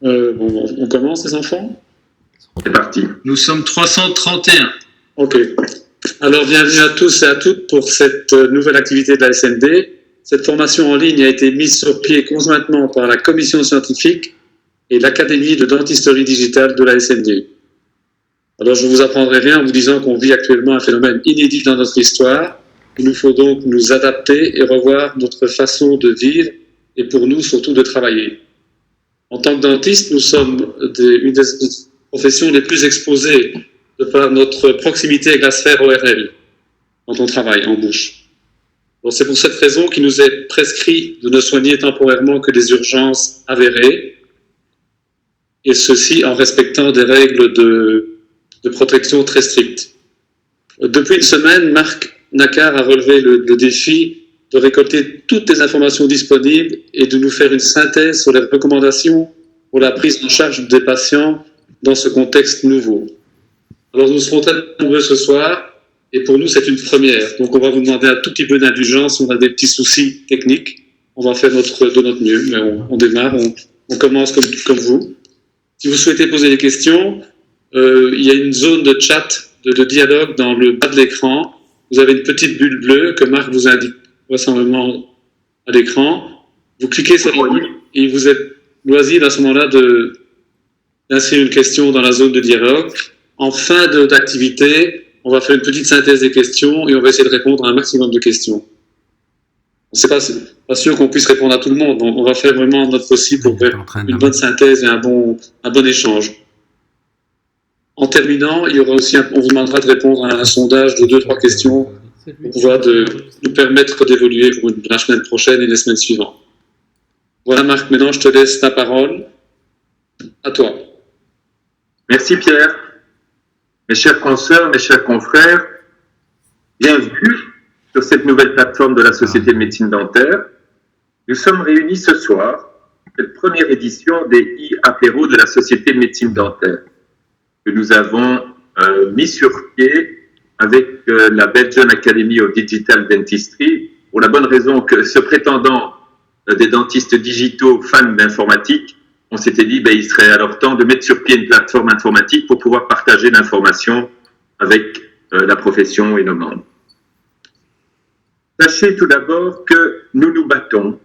On commence, les enfants? C'est parti. Nous sommes 331. Ok. Alors, bienvenue à tous et à toutes pour cette nouvelle activité de la SND. Cette formation en ligne a été mise sur pied conjointement par la commission scientifique et l'Académie de dentisterie digitale de la SND. Alors, je ne vous apprendrai rien en vous disant qu'on vit actuellement un phénomène inédit dans notre histoire. Il nous faut donc nous adapter et revoir notre façon de vivre et pour nous, surtout, de travailler. En tant que dentiste, nous sommes une des professions les plus exposées de par notre proximité avec la sphère ORL quand on travaille en bouche. Donc, c'est pour cette raison qu'il nous est prescrit de ne soigner temporairement que des urgences avérées, et ceci en respectant des règles de protection très strictes. Depuis une semaine, Marc Nacquart a relevé le défi de récolter toutes les informations disponibles et de nous faire une synthèse sur les recommandations pour la prise en charge des patients dans ce contexte nouveau. Alors nous serons très nombreux ce soir et pour nous c'est une première. Donc on va vous demander un tout petit peu d'indulgence, on a des petits soucis techniques, on va faire de notre mieux, mais on démarre, on commence comme vous. Si vous souhaitez poser des questions, il y a une zone de chat, de dialogue dans le bas de l'écran. Vous avez une petite bulle bleue que Marc vous indique vraisemblablement à l'écran. Vous cliquez sur la bulle et vous êtes loisible à ce moment-là d'inscrire une question dans la zone de dialogue. En fin d'activité, on va faire une petite synthèse des questions et on va essayer de répondre à un maximum de questions. C'est pas sûr qu'on puisse répondre à tout le monde, donc on va faire vraiment notre possible pour faire une bonne synthèse et un bon échange. En terminant, il y aura aussi on vous demandera de répondre à un sondage de 2-3 questions pour pouvoir nous permettre d'évoluer pour la semaine prochaine et les semaines suivantes. Voilà Marc, maintenant je te laisse ta parole. À toi. Merci Pierre. Mes chers consoeurs, mes chers confrères, bienvenue sur cette nouvelle plateforme de la Société de médecine dentaire. Nous sommes réunis ce soir pour cette première édition des e-apéros de la Société de médecine dentaire que nous avons mis sur pied avec la Belgian Academy of Digital Dentistry pour la bonne raison que se prétendant des dentistes digitaux fans d'informatique, on s'était dit il serait alors temps de mettre sur pied une plateforme informatique pour pouvoir partager l'information avec la profession et nos membres. Sachez tout d'abord que nous nous battons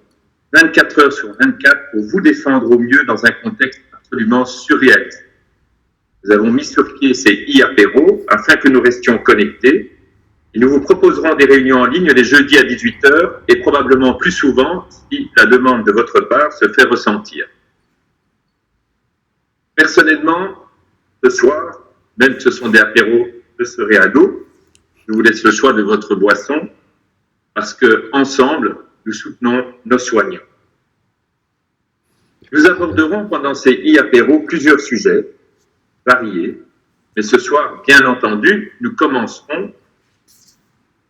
24 heures sur 24 pour vous défendre au mieux dans un contexte absolument surréaliste. Nous avons mis sur pied ces e-apéros afin que nous restions connectés et nous vous proposerons des réunions en ligne les jeudis à 18h et probablement plus souvent si la demande de votre part se fait ressentir. Personnellement, ce soir, même si ce sont des apéros, je serai à l'eau. Je vous laisse le choix de votre boisson parce que ensemble, nous soutenons nos soignants. Nous aborderons pendant ces e-apéros plusieurs sujets variés, mais ce soir, bien entendu, nous commencerons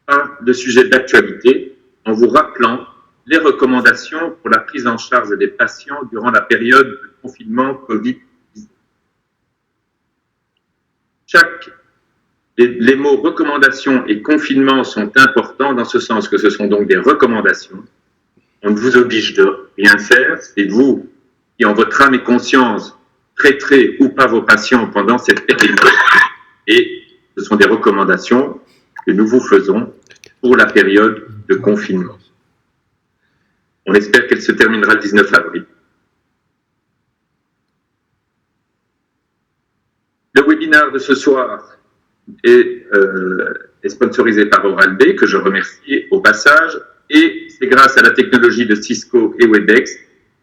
par le sujet d'actualité en vous rappelant les recommandations pour la prise en charge des patients durant la période de confinement Covid-19. Les mots recommandation et confinement sont importants dans ce sens que ce sont donc des recommandations. On ne vous oblige de rien faire, c'est vous qui, en votre âme et conscience, traiterez ou pas vos patients pendant cette période. Et ce sont des recommandations que nous vous faisons pour la période de confinement. On espère qu'elle se terminera le 19 avril. Le webinaire de ce soir est sponsorisé par Oral-B, que je remercie au passage, et c'est grâce à la technologie de Cisco et Webex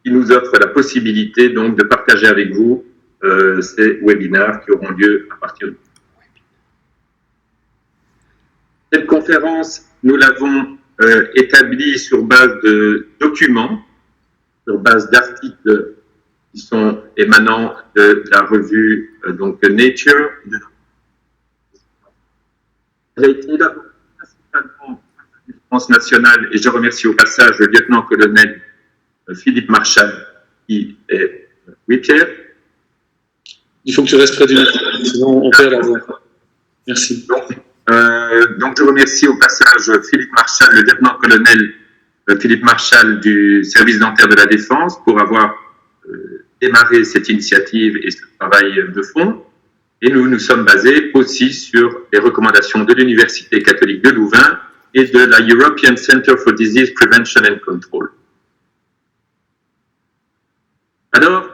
qui nous offre la possibilité donc de partager avec vous ces webinaires qui auront lieu à partir de... Cette conférence, nous l'avons établie sur base de documents, sur base d'articles qui sont émanant de la revue donc Nature. Elle a été élaborée principalement par la défense nationale et je remercie au passage le lieutenant-colonel Philippe Marchal qui est... Oui Pierre? Il faut que tu restes près du micro, sinon on perd la voix. Merci. Donc je remercie au passage Philippe Marchal, le lieutenant-colonel Philippe Marchal du service dentaire de la Défense pour avoir démarré cette initiative et ce travail de fond. Et nous nous sommes basés aussi sur les recommandations de l'Université catholique de Louvain et de la European Center for Disease Prevention and Control. Alors,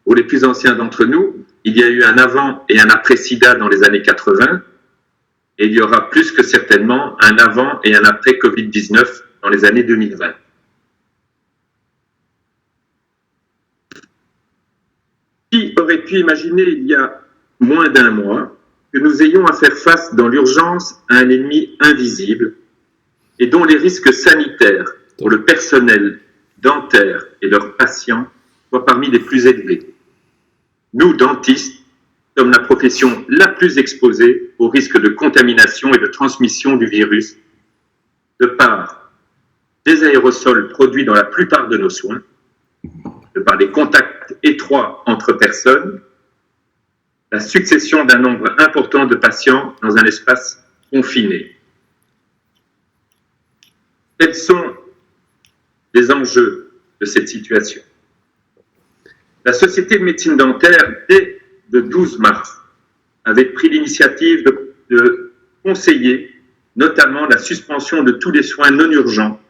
pour les plus anciens d'entre nous, il y a eu un avant et un après-SIDA dans les années 80, et il y aura plus que certainement un avant et un après Covid-19 dans les années 2020. Qui aurait pu imaginer il y a moins d'un mois que nous ayons à faire face dans l'urgence à un ennemi invisible et dont les risques sanitaires pour le personnel dentaire et leurs patients soient parmi les plus élevés. Nous, dentistes, sommes la profession la plus exposée au risque de contamination et de transmission du virus, de par des aérosols produits dans la plupart de nos soins, de par des contacts étroits entre personnes, la succession d'un nombre important de patients dans un espace confiné. Quels sont les enjeux de cette situation? La Société de médecine dentaire, dès le 12 mars, avait pris l'initiative de conseiller notamment la suspension de tous les soins non urgents.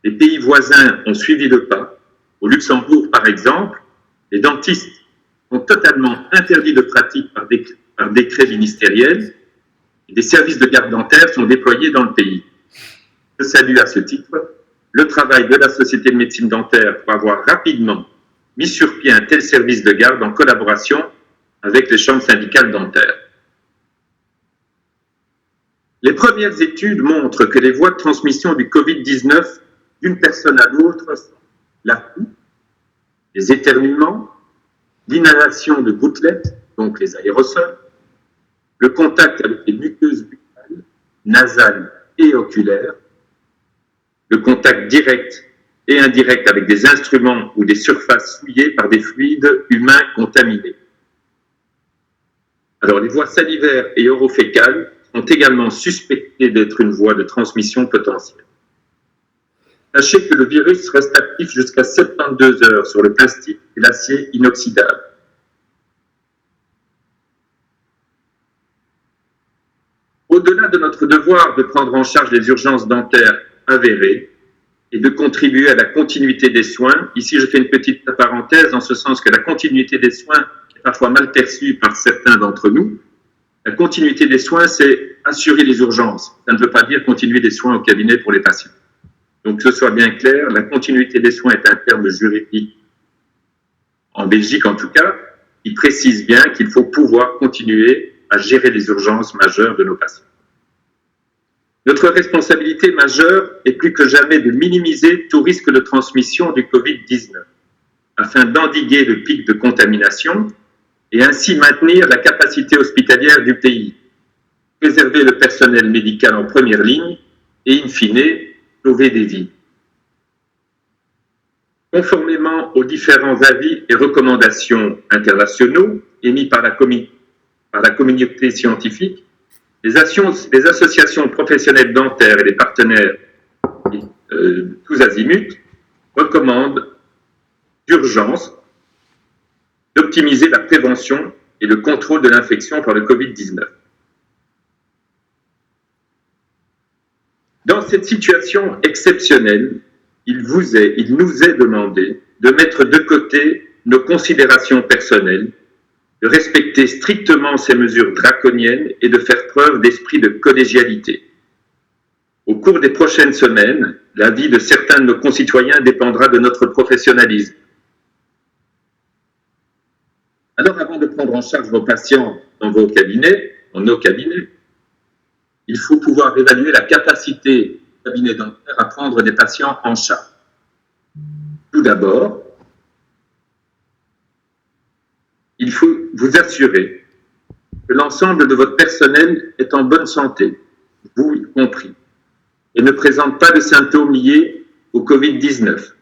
Les pays voisins ont suivi le pas. Au Luxembourg, par exemple, les dentistes sont totalement interdits de pratique par décret ministériel et des services de garde dentaire sont déployés dans le pays. Je salue à ce titre le travail de la Société de médecine dentaire pour avoir rapidement mis sur pied un tel service de garde en collaboration avec les chambres syndicales dentaires. Les premières études montrent que les voies de transmission du Covid-19 d'une personne à l'autre sont la toux, les éternuements, l'inhalation de gouttelettes, donc les aérosols, le contact avec les muqueuses buccales, nasales et oculaires, le contact direct et indirect avec des instruments ou des surfaces souillées par des fluides humains contaminés. Alors, les voies salivaires et orofécales sont également suspectées d'être une voie de transmission potentielle. Sachez que le virus reste actif jusqu'à 72 heures sur le plastique et l'acier inoxydable. Au-delà de notre devoir de prendre en charge les urgences dentaires avérées et de contribuer à la continuité des soins, ici je fais une petite parenthèse en ce sens que la continuité des soins est parfois mal perçue par certains d'entre nous. La continuité des soins, c'est assurer les urgences. Ça ne veut pas dire continuer les soins au cabinet pour les patients. Donc, que ce soit bien clair, la continuité des soins est un terme juridique, en Belgique en tout cas, qui précise bien qu'il faut pouvoir continuer à gérer les urgences majeures de nos patients. Notre responsabilité majeure est plus que jamais de minimiser tout risque de transmission du Covid-19, afin d'endiguer le pic de contamination et ainsi maintenir la capacité hospitalière du pays, préserver le personnel médical en première ligne et, in fine, sauver des vies. Conformément aux différents avis et recommandations internationaux émis par la communauté scientifique, les associations professionnelles dentaires et les partenaires tous azimuts recommandent d'urgence d'optimiser la prévention et le contrôle de l'infection par le Covid-19. Dans cette situation exceptionnelle, il nous est demandé de mettre de côté nos considérations personnelles, de respecter strictement ces mesures draconiennes et de faire preuve d'esprit de collégialité. Au cours des prochaines semaines, la vie de certains de nos concitoyens dépendra de notre professionnalisme. Alors, avant de prendre en charge vos patients dans nos cabinets, il faut pouvoir évaluer la capacité du cabinet dentaire à prendre des patients en charge. Tout d'abord, il faut vous assurer que l'ensemble de votre personnel est en bonne santé, vous y compris, et ne présente pas de symptômes liés au Covid-19.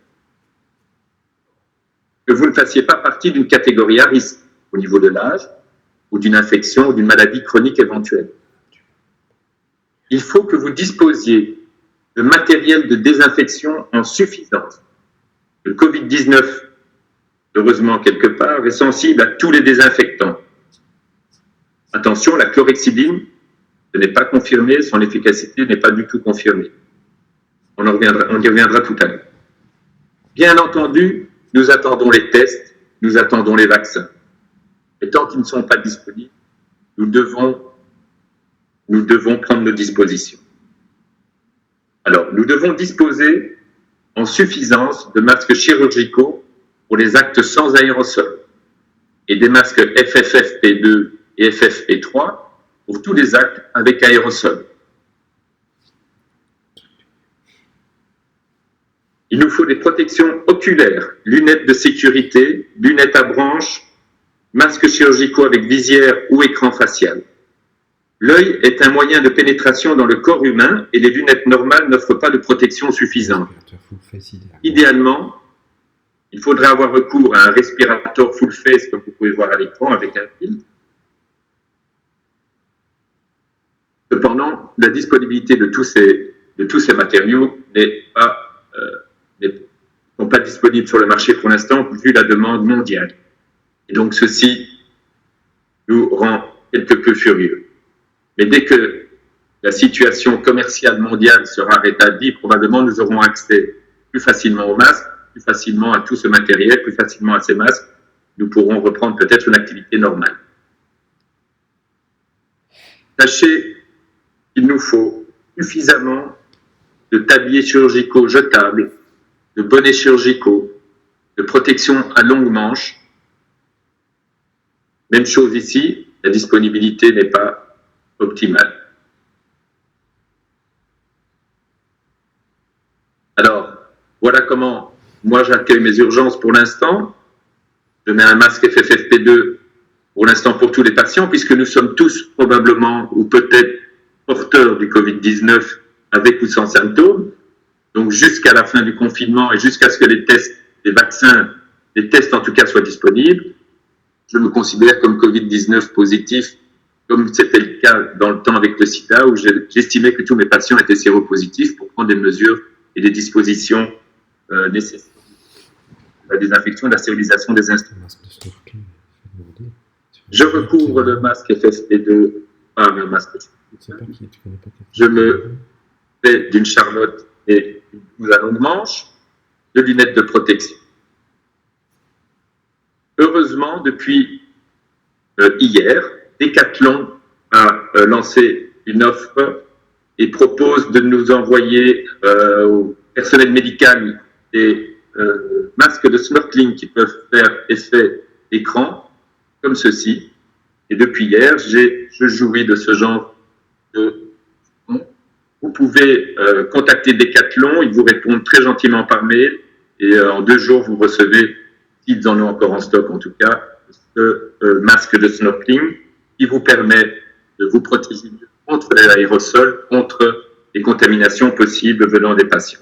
Que vous ne fassiez pas partie d'une catégorie à risque au niveau de l'âge ou d'une infection ou d'une maladie chronique éventuelle. Il faut que vous disposiez de matériel de désinfection en suffisance. Le Covid-19, heureusement quelque part, est sensible à tous les désinfectants. Attention, la chlorhexidine, ce n'est pas confirmé, son efficacité n'est pas du tout confirmée. On y reviendra tout à l'heure. Bien entendu, nous attendons les tests, nous attendons les vaccins. Et tant qu'ils ne sont pas disponibles, nous devons prendre nos dispositions. Alors, nous devons disposer en suffisance de masques chirurgicaux pour les actes sans aérosol et des masques FFP2 et FFP3 pour tous les actes avec aérosol. Il nous faut des protections oculaires, lunettes de sécurité, lunettes à branches, masques chirurgicaux avec visière ou écran facial. L'œil est un moyen de pénétration dans le corps humain et les lunettes normales n'offrent pas de protection suffisante. Idéalement, il faudrait avoir recours à un respirateur full face, comme vous pouvez voir à l'écran, avec un fil. Cependant, la disponibilité de tous ces matériaux sont pas disponibles sur le marché pour l'instant, vu la demande mondiale. Et donc, ceci nous rend quelque peu furieux. Mais dès que la situation commerciale mondiale sera rétablie, probablement nous aurons accès plus facilement aux masques, plus facilement à tout ce matériel, plus facilement à ces masques. Nous pourrons reprendre peut-être une activité normale. Sachez qu'il nous faut suffisamment de tabliers chirurgicaux jetables, de bonnets chirurgicaux, de protection à longue manche. Même chose ici, la disponibilité n'est pas optimale. Alors, voilà comment moi j'accueille mes urgences pour l'instant. Je mets un masque FFP2 pour l'instant pour tous les patients, puisque nous sommes tous probablement ou peut-être porteurs du Covid-19 avec ou sans symptômes. Donc jusqu'à la fin du confinement et jusqu'à ce que les tests, les vaccins, les tests en tout cas soient disponibles, je me considère comme Covid-19 positif, comme c'était le cas dans le temps avec le sida, où j'estimais que tous mes patients étaient séropositifs pour prendre des mesures et des dispositions nécessaires. La désinfection, la stérilisation des instruments. Je recouvre le masque FFP2 par un masque. Je me fais d'une charlotte et une blouse à longue manche, de lunettes de protection. Heureusement, depuis hier, Decathlon a lancé une offre et propose de nous envoyer au personnel médical des masques de snorkeling qui peuvent faire effet écran, comme ceci. Et depuis hier, je jouis de ce genre de... Vous pouvez contacter Decathlon, ils vous répondent très gentiment par mail, et en 2 jours, vous recevez, s'ils en ont encore en stock en tout cas, ce masque de snorkeling qui vous permet de vous protéger contre les aérosols, contre les contaminations possibles venant des patients.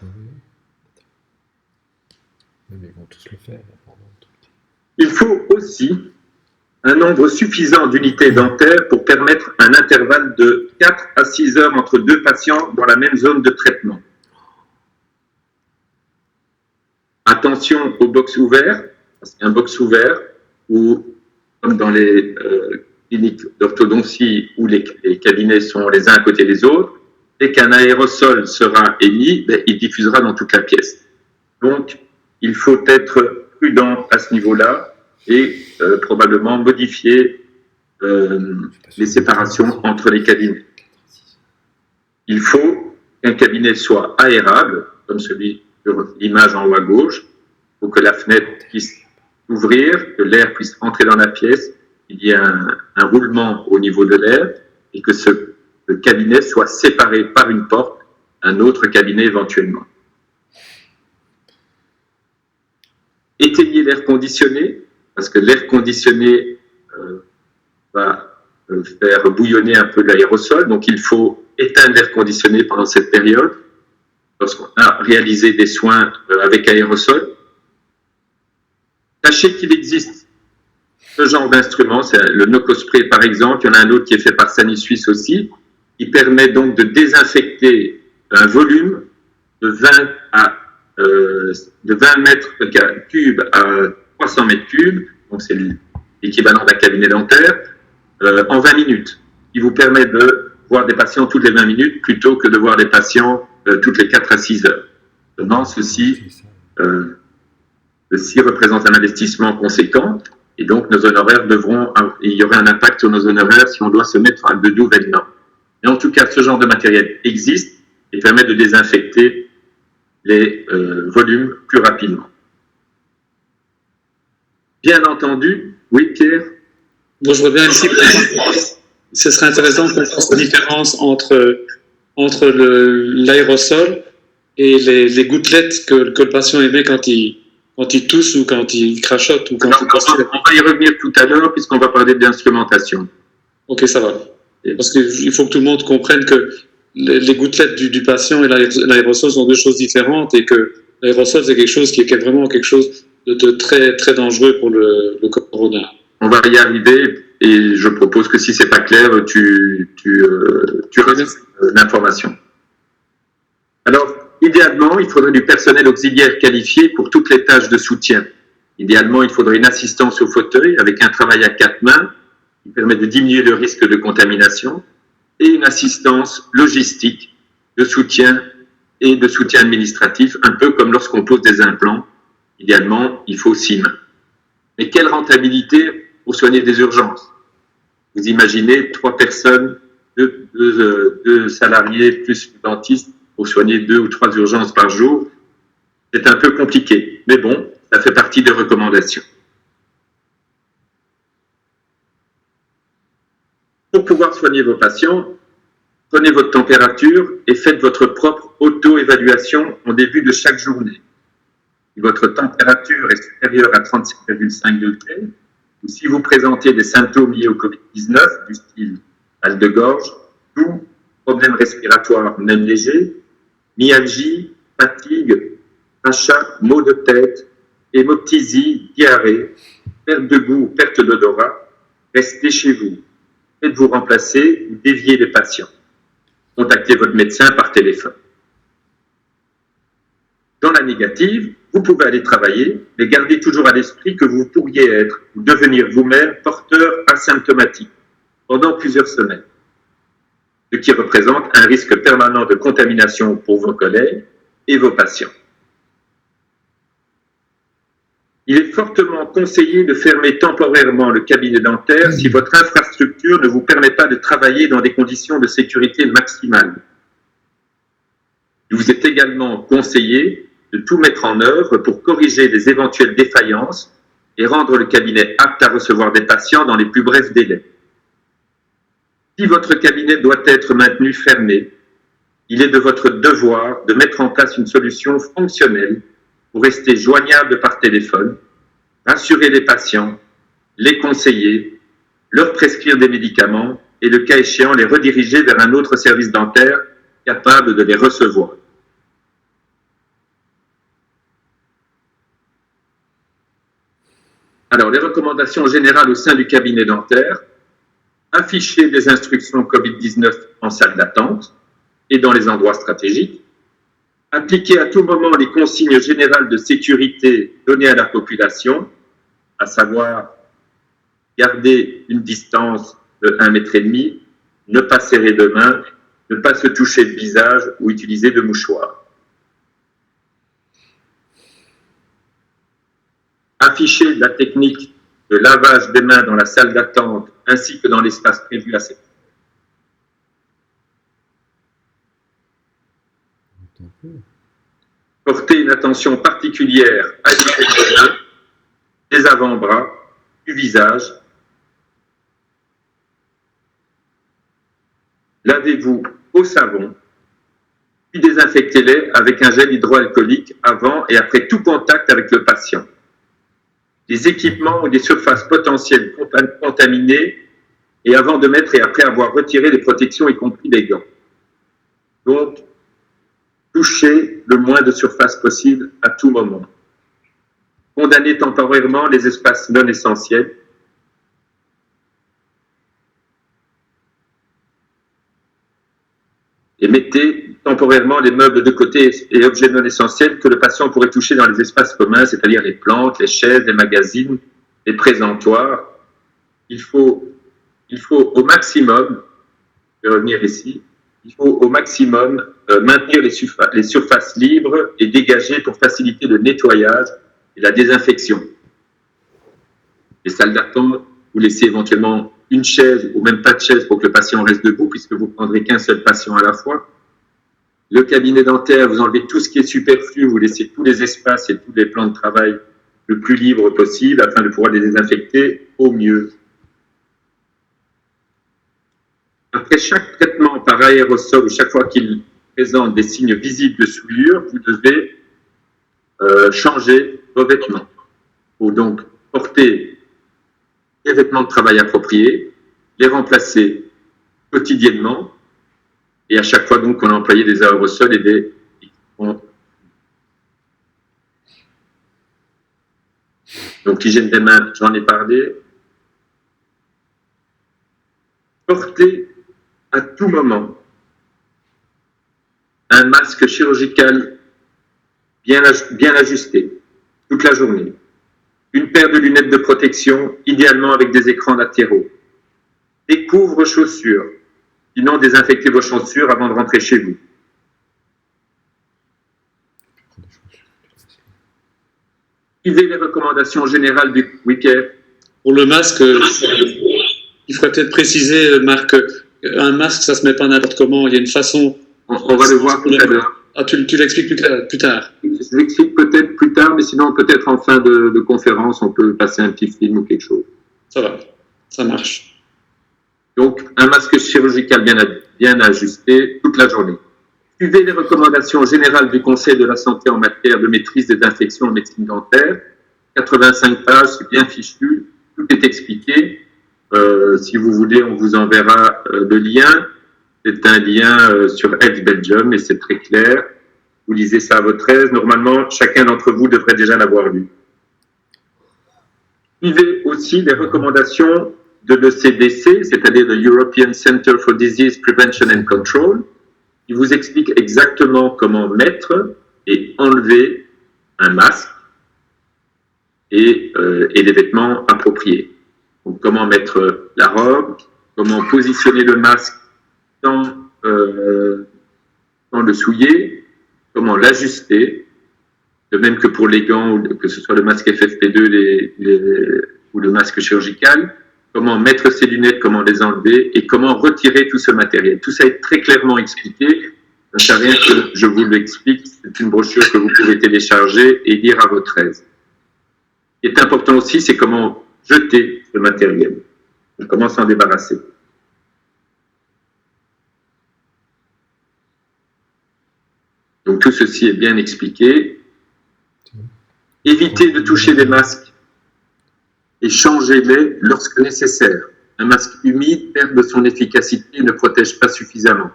Il faut aussi un nombre suffisant d'unités dentaires pour permettre un intervalle de 4 à 6 heures entre 2 patients dans la même zone de traitement. Attention aux box ouverts, parce qu'un box ouvert, ou comme dans les cliniques d'orthodontie où les cabinets sont les uns à côté des autres, dès qu'un aérosol sera émis, il diffusera dans toute la pièce. Donc, il faut être prudent à ce niveau-là et probablement modifier les séparations entre les cabinets. Il faut qu'un cabinet soit aérable, comme celui sur l'image en haut à gauche, pour que la fenêtre puisse s'ouvrir, que l'air puisse entrer dans la pièce, qu'il y ait un roulement au niveau de l'air et que le cabinet soit séparé par une porte, un autre cabinet éventuellement. Éteignez l'air conditionné, parce que l'air conditionné va faire bouillonner un peu l'aérosol, donc il faut éteindre l'air conditionné pendant cette période, lorsqu'on a réalisé des soins avec aérosol. Sachez qu'il existe ce genre d'instrument, c'est le Nocospray par exemple, il y en a un autre qui est fait par Sanisuisse aussi, qui permet donc de désinfecter un volume de 20 mètres cubes à 300 mètres cubes, donc c'est l'équivalent d'un cabinet dentaire, en 20 minutes, qui vous permet de voir des patients toutes les 20 minutes plutôt que de voir des patients toutes les 4 à 6 heures. Seulement, ceci représente un investissement conséquent et donc nos honoraires il y aurait un impact sur nos honoraires si on doit se mettre à de nouvelles normes. Mais en tout cas, ce genre de matériel existe et permet de désinfecter les volumes plus rapidement. Bien entendu, oui Pierre? Bon, je reviens ici. Ce serait intéressant qu'on fasse la différence entre l'aérosol et les gouttelettes que le patient émet quand il tousse ou quand il crachote ou quand il tousse. On va y revenir tout à l'heure puisqu'on va parler d'instrumentation. Ok, ça va. Parce qu'il faut que tout le monde comprenne que les gouttelettes du patient et l'aérosol sont deux choses différentes et que l'aérosol, c'est quelque chose qui est vraiment quelque chose de très, très dangereux pour le corona. On va y arriver et je propose que si c'est pas clair, tu rajoutes l'information. Alors, idéalement, il faudrait du personnel auxiliaire qualifié pour toutes les tâches de soutien. Idéalement, il faudrait une assistance au fauteuil avec un travail à 4 mains qui permet de diminuer le risque de contamination et une assistance logistique de soutien et de soutien administratif, un peu comme lorsqu'on pose des implants. Idéalement, il faut 6 mains. Mais quelle rentabilité pour soigner des urgences? Vous imaginez 3 personnes, 2 salariés plus le dentiste pour soigner 2 ou 3 urgences par jour. C'est un peu compliqué, mais bon, ça fait partie des recommandations. Pour pouvoir soigner vos patients, prenez votre température et faites votre propre auto-évaluation en début de chaque journée. Si votre température est supérieure à 37,5 degrés, ou si vous présentez des symptômes liés au Covid-19, du style mal de gorge, toux, problème respiratoire même léger, myalgie, fatigue, rachat, maux de tête, hémoptysie, diarrhée, perte de goût, perte d'odorat, restez chez vous. Faites-vous remplacer ou dévier les patients. Contactez votre médecin par téléphone. Dans la négative, vous pouvez aller travailler, mais gardez toujours à l'esprit que vous pourriez être ou devenir vous-même porteur asymptomatique pendant plusieurs semaines, ce qui représente un risque permanent de contamination pour vos collègues et vos patients. Il est fortement conseillé de fermer temporairement le cabinet dentaire si votre infrastructure ne vous permet pas de travailler dans des conditions de sécurité maximales. Il vous est également conseillé de tout mettre en œuvre pour corriger les éventuelles défaillances et rendre le cabinet apte à recevoir des patients dans les plus brefs délais. Si votre cabinet doit être maintenu fermé, il est de votre devoir de mettre en place une solution fonctionnelle pour rester joignable par téléphone, rassurer les patients, les conseiller, leur prescrire des médicaments et, le cas échéant, les rediriger vers un autre service dentaire capable de les recevoir. Alors, les recommandations générales au sein du cabinet dentaire: afficher des instructions Covid-19 en salle d'attente et dans les endroits stratégiques, appliquer à tout moment les consignes générales de sécurité données à la population, à savoir garder une distance de 1,5 mètre, ne pas serrer de main, ne pas se toucher le visage ou utiliser de mouchoirs. Afficher la technique de lavage des mains dans la salle d'attente ainsi que dans l'espace prévu à cette. Porter une attention particulière à l'hygiène des mains, des avant-bras, du visage. Lavez-vous au savon, puis désinfectez-les avec un gel hydroalcoolique avant et après tout contact avec le patient. Des équipements ou des surfaces potentielles contaminées et avant de mettre et après avoir retiré les protections, y compris les gants. Donc, touchez le moins de surface possible à tout moment. Condamnez temporairement les espaces non essentiels. Et mettez temporairement les meubles de côté et objets non essentiels que le patient pourrait toucher dans les espaces communs, c'est-à-dire les plantes, les chaises, les magazines, les présentoirs. Il faut au maximum, je vais revenir ici, il faut au maximum maintenir les surfaces libres et dégagées pour faciliter le nettoyage et la désinfection. Les salles d'attente, vous laissez éventuellement une chaise ou même pas de chaise pour que le patient reste debout, puisque vous ne prendrez qu'un seul patient à la fois. Le cabinet dentaire, vous enlevez tout ce qui est superflu, vous laissez tous les espaces et tous les plans de travail le plus libres possible afin de pouvoir les désinfecter au mieux. Après chaque traitement par aérosol, ou chaque fois qu'il présente des signes visibles de souillure, vous devez changer vos vêtements. Il faut donc porter des vêtements de travail appropriés, les remplacer quotidiennement, et à chaque fois donc qu'on a employé des aérosols et des équipements. Donc l'hygiène des mains, j'en ai parlé. Porter à tout moment un masque chirurgical bien ajusté toute la journée. Une paire de lunettes de protection, idéalement avec des écrans latéraux. Des couvre-chaussures, sinon désinfectez vos chaussures avant de rentrer chez vous. Suivez les recommandations générales du week-end. Pour le masque, il faudrait peut-être préciser, Marc, un masque, ça se met pas n'importe comment. Il y a une façon. On va le voir tout à l'heure. Ah, tu l'expliques plus tard. Je l'explique peut-être plus tard, mais sinon peut-être en fin de conférence, on peut passer un petit film ou quelque chose. Ça va, ça marche. Donc, un masque chirurgical bien ajusté toute la journée. Suivez les recommandations générales du Conseil de la santé en matière de maîtrise des infections en médecine dentaire. 85 pages, c'est bien fichu, tout est expliqué. Si vous voulez, on vous enverra le lien. C'est un lien sur Health Belgium et c'est très clair. Vous lisez ça à votre aise. Normalement, chacun d'entre vous devrait déjà l'avoir lu. Suivez aussi les recommandations de l'ECDC, c'est-à-dire le European Center for Disease Prevention and Control, qui vous explique exactement comment mettre et enlever un masque et les vêtements appropriés. Donc, comment mettre la robe, comment positionner le masque sans le souiller, comment l'ajuster, de même que pour les gants, que ce soit le masque FFP2 ou le masque chirurgical, comment mettre ses lunettes, comment les enlever et comment retirer tout ce matériel. Tout ça est très clairement expliqué. Ça ne sert à rien que je vous l'explique. C'est une brochure que vous pouvez télécharger et lire à votre aise. Ce qui est important aussi, c'est comment jeter ce matériel, comment s'en débarrasser. Donc tout ceci est bien expliqué. Évitez de toucher les masques et changez-les lorsque nécessaire. Un masque humide perd de son efficacité et ne protège pas suffisamment.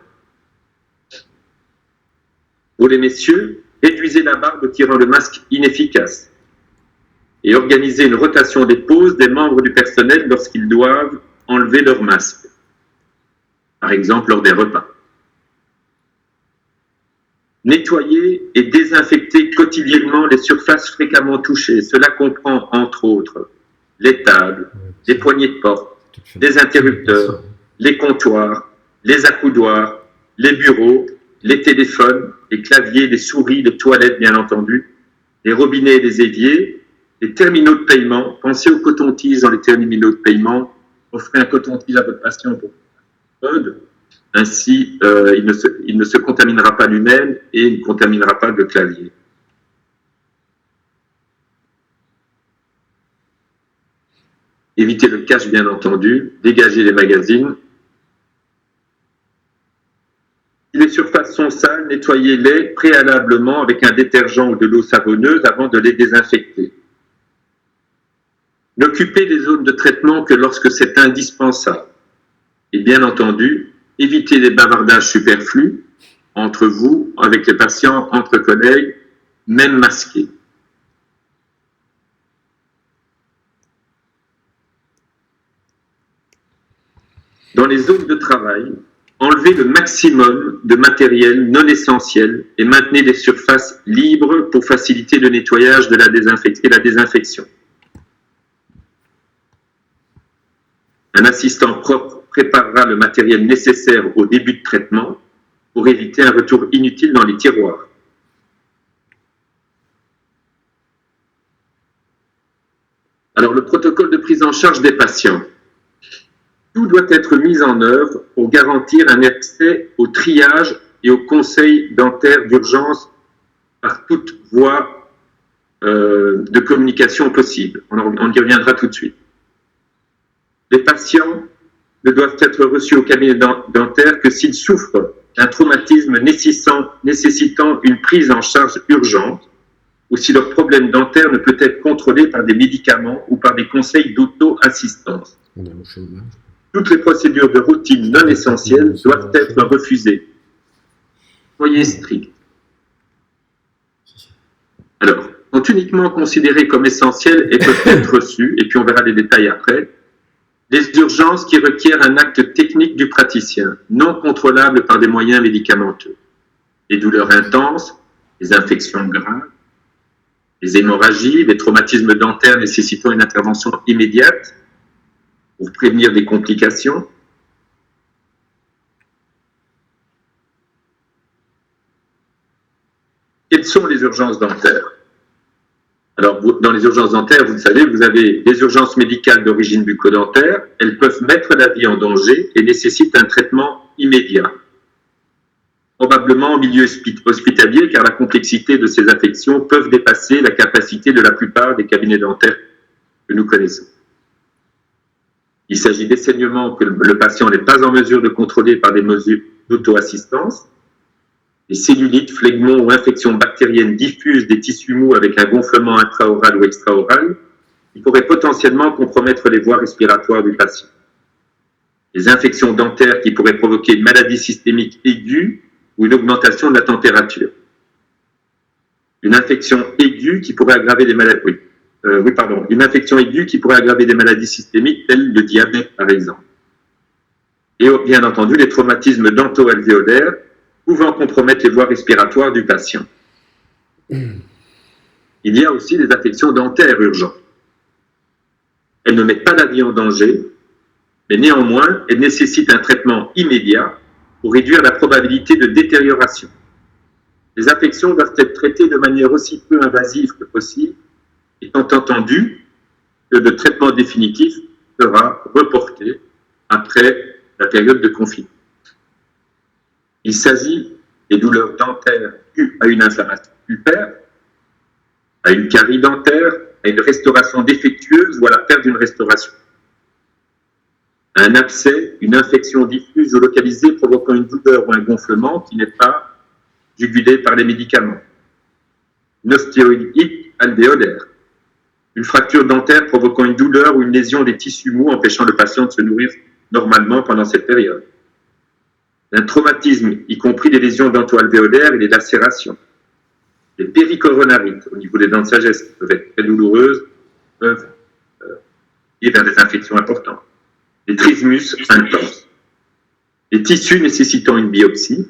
Pour les messieurs, réduisez la barbe qui rend le masque inefficace et organisez une rotation des pauses des membres du personnel lorsqu'ils doivent enlever leur masque, par exemple lors des repas. Nettoyer et désinfecter quotidiennement les surfaces fréquemment touchées. Cela comprend, entre autres, les tables, les poignées de porte, les interrupteurs, les comptoirs, les accoudoirs, les bureaux, les téléphones, les claviers, les souris, les toilettes, bien entendu, les robinets et les éviers, les terminaux de paiement. Pensez aux cotons-tiges dans les terminaux de paiement. Offrez un coton-tige à votre patient pour code. Ainsi, il ne se contaminera pas lui-même et il ne contaminera pas le clavier. Évitez le cache, bien entendu. Dégagez les magazines. Si les surfaces sont sales, nettoyez-les préalablement avec un détergent ou de l'eau savonneuse avant de les désinfecter. N'occupez les zones de traitement que lorsque c'est indispensable. Et bien entendu, évitez les bavardages superflus entre vous, avec les patients, entre collègues, même masqués. Dans les zones de travail, Enlevez le maximum de matériel non essentiel et maintenez des surfaces libres pour faciliter le nettoyage et la désinfection. Un assistant propre préparera le matériel nécessaire au début de traitement pour éviter un retour inutile dans les tiroirs. Alors, le protocole de prise en charge des patients. Tout doit être mis en œuvre pour garantir un accès au triage et au conseil dentaire d'urgence par toute voie de communication possible. On y reviendra tout de suite. Les patients ne doivent être reçus au cabinet dentaire que s'ils souffrent d'un traumatisme nécessitant une prise en charge urgente ou si leur problème dentaire ne peut être contrôlé par des médicaments ou par des conseils d'auto-assistance. Toutes les procédures de routine non essentielles doivent être refusées. Soyez stricts. Alors, sont uniquement considérées comme essentielles et peuvent être reçues, et puis on verra les détails après, les urgences qui requièrent un acte technique du praticien, non contrôlable par des moyens médicamenteux. Les douleurs intenses, les infections graves, les hémorragies, les traumatismes dentaires nécessitant une intervention immédiate pour prévenir des complications. Quelles sont les urgences dentaires? Alors, dans les urgences dentaires, vous le savez, vous avez les urgences médicales d'origine bucco-dentaire. Elles peuvent mettre la vie en danger et nécessitent un traitement immédiat. Probablement en milieu hospitalier, car la complexité de ces affections peuvent dépasser la capacité de la plupart des cabinets dentaires que nous connaissons. Il s'agit des saignements que le patient n'est pas en mesure de contrôler par des mesures d'auto-assistance, des cellulites, phlegmons ou infections bactériennes diffuses des tissus mous avec un gonflement intraoral ou extraoral qui pourraient potentiellement compromettre les voies respiratoires du patient. Les infections dentaires qui pourraient provoquer une maladie systémique aiguë ou une augmentation de la température. Une infection aiguë qui pourrait aggraver des maladies. Une infection aiguë qui pourrait aggraver des maladies systémiques telles le diabète par exemple. Et bien entendu les traumatismes dento-alvéolaires pouvant compromettre les voies respiratoires du patient. Il y a aussi des affections dentaires urgentes. Elles ne mettent pas la vie en danger, mais néanmoins, elles nécessitent un traitement immédiat pour réduire la probabilité de détérioration. Les affections doivent être traitées de manière aussi peu invasive que possible, étant entendu que le traitement définitif sera reporté après la période de confinement. Il s'agit des douleurs dentaires dues à une inflammation pulpaire, à une carie dentaire, à une restauration défectueuse ou à la perte d'une restauration. Un abcès, une infection diffuse ou localisée provoquant une douleur ou un gonflement qui n'est pas jugulé par les médicaments. Une ostéoïdite alvéolaire. Une fracture dentaire provoquant une douleur ou une lésion des tissus mous empêchant le patient de se nourrir normalement pendant cette période. Un traumatisme, y compris des lésions dento-alvéolaires et des lacérations. Les péricoronarites, au niveau des dents de sagesse, qui peuvent être très douloureuses, peuvent ir vers des infections importantes. Les trismus intenses. Les tissus nécessitant une biopsie.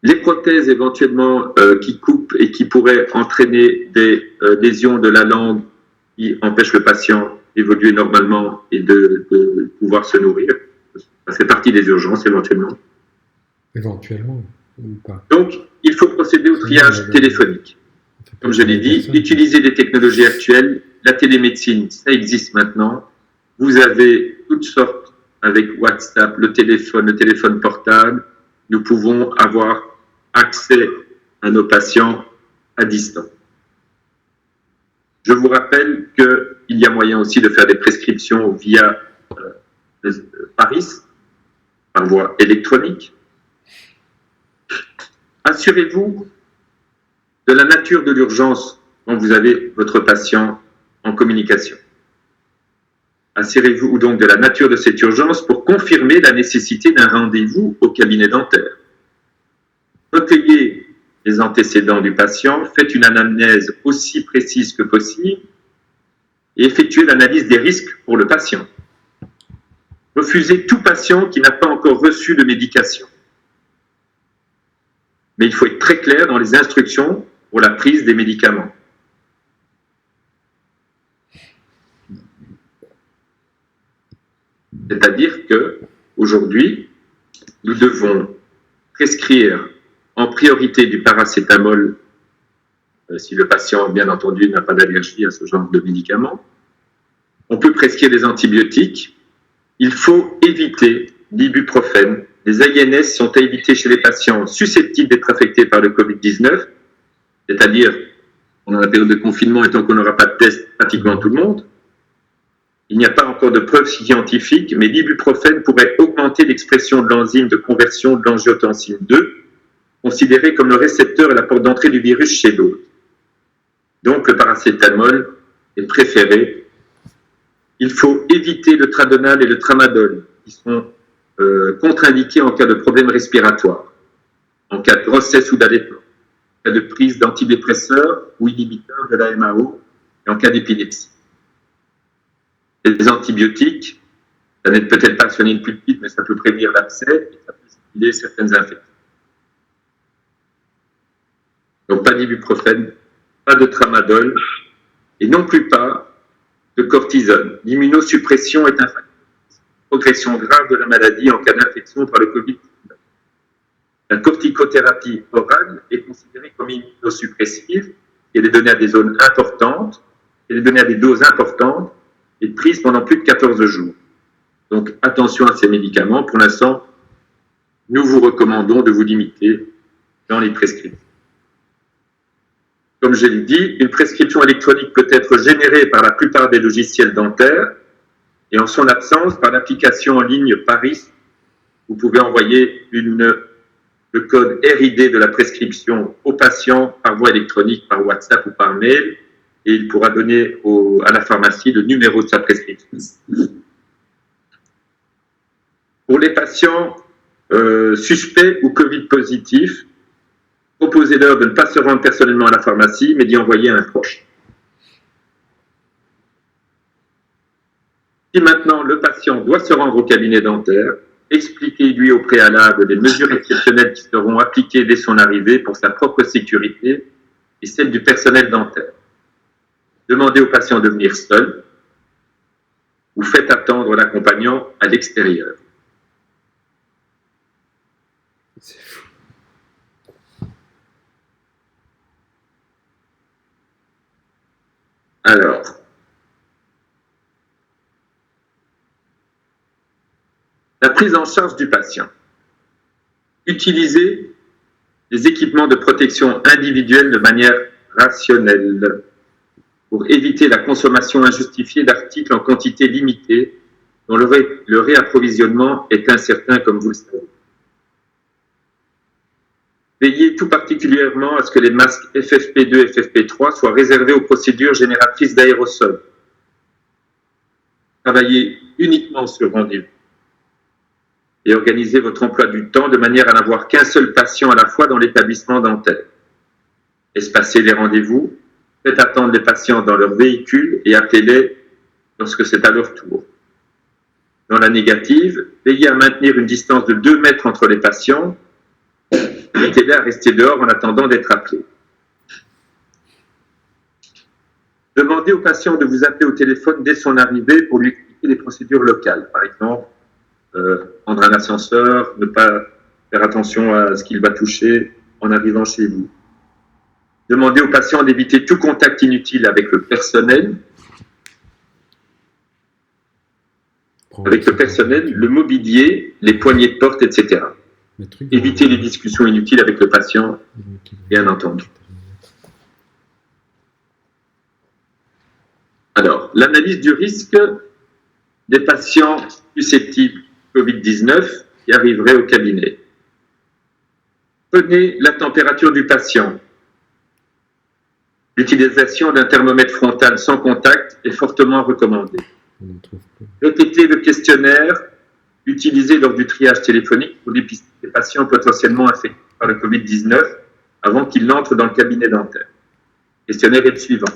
Les prothèses éventuellement qui coupent et qui pourraient entraîner des lésions de la langue qui empêchent le patient d'évoluer normalement et de pouvoir se nourrir. Ça fait partie des urgences éventuellement. Éventuellement ou pas. Donc, il faut procéder au triage téléphonique. Comme je l'ai dit, utiliser des technologies actuelles. La télémédecine, ça existe maintenant. Vous avez toutes sortes avec WhatsApp, le téléphone portable. Nous pouvons avoir accès à nos patients à distance. Je vous rappelle qu'il y a moyen aussi de faire des prescriptions via Paris, par voie électronique. Assurez-vous de la nature de l'urgence quand vous avez votre patient en communication. Assurez-vous donc de la nature de cette urgence pour confirmer la nécessité d'un rendez-vous au cabinet dentaire. Recueillez les antécédents du patient, faites une anamnèse aussi précise que possible et effectuez l'analyse des risques pour le patient. Refusez tout patient qui n'a pas encore reçu de médication. Mais il faut être très clair dans les instructions pour la prise des médicaments. C'est-à-dire que aujourd'hui, nous devons prescrire en priorité du paracétamol si le patient, bien entendu, n'a pas d'allergie à ce genre de médicaments. On peut prescrire des antibiotiques. Il faut éviter l'ibuprofène. Les INS sont à éviter chez les patients susceptibles d'être affectés par le Covid-19, c'est-à-dire pendant la période de confinement et tant qu'on n'aura pas de test, pratiquement tout le monde. Il n'y a pas encore de preuves scientifiques, mais l'ibuprofène pourrait augmenter l'expression de l'enzyme de conversion de l'angiotensine 2, considérée comme le récepteur et la porte d'entrée du virus chez l'autre. Donc le paracétamol est préféré. Il faut éviter le tradonal et le tramadol, qui sont contre-indiqués en cas de problème respiratoire, en cas de grossesse ou d'allaitement, en cas de prise d'antidépresseurs ou inhibiteurs de la MAO et en cas d'épilepsie. Les antibiotiques, ça n'aide peut-être pas à soigner une pulpite, mais ça peut prévenir l'abcès et ça peut stimuler certaines infections. Donc pas d'ibuprofène, pas de tramadol et non plus pas de cortisone. L'immunosuppression est un facteur de progression grave de la maladie en cas d'infection par le Covid-19. La corticothérapie orale est considérée comme immunosuppressive. Elle est donnée à des zones importantes, elle est donnée à des doses importantes et prise pendant plus de 14 jours. Donc attention à ces médicaments. Pour l'instant, nous vous recommandons de vous limiter dans les prescriptions. Comme je l'ai dit, une prescription électronique peut être générée par la plupart des logiciels dentaires et en son absence par l'application en ligne Paris. Vous pouvez envoyer le code RID de la prescription au patient par voie électronique, par WhatsApp ou par mail et il pourra donner à la pharmacie le numéro de sa prescription. Pour les patients suspects ou Covid positifs, proposez-leur de ne pas se rendre personnellement à la pharmacie, mais d'y envoyer un proche. Si maintenant le patient doit se rendre au cabinet dentaire, expliquez-lui au préalable les mesures exceptionnelles qui seront appliquées dès son arrivée pour sa propre sécurité et celle du personnel dentaire. Demandez au patient de venir seul ou faites attendre l'accompagnant à l'extérieur. C'est fou. Alors, la prise en charge du patient. Utilisez les équipements de protection individuelle de manière rationnelle pour éviter la consommation injustifiée d'articles en quantité limitée dont le réapprovisionnement est incertain, comme vous le savez. Veillez tout particulièrement à ce que les masques FFP2 et FFP3 soient réservés aux procédures génératrices d'aérosols. Travaillez uniquement sur rendez-vous et organisez votre emploi du temps de manière à n'avoir qu'un seul patient à la fois dans l'établissement dentaire. Espacez les rendez-vous, faites attendre les patients dans leur véhicule et appelez-les lorsque c'est à leur tour. Dans la négative, veillez à maintenir une distance de 2 mètres entre les patients. Invitez-les à rester dehors en attendant d'être appelés. Demandez au patient de vous appeler au téléphone dès son arrivée pour lui expliquer les procédures locales. Par exemple, prendre un ascenseur, ne pas faire attention à ce qu'il va toucher en arrivant chez vous. Demandez au patient d'éviter tout contact inutile avec le personnel. Le mobilier, les poignées de porte, etc. Évitez les discussions inutiles avec le patient, bien entendu. Alors, l'analyse du risque des patients susceptibles Covid-19 qui arriveraient au cabinet. Prenez la température du patient. L'utilisation d'un thermomètre frontal sans contact est fortement recommandée. Répétez le questionnaire utilisé lors du triage téléphonique pour dépister les patients potentiellement infectés par le Covid-19 avant qu'ils n'entrent dans le cabinet dentaire. Le questionnaire est le suivant.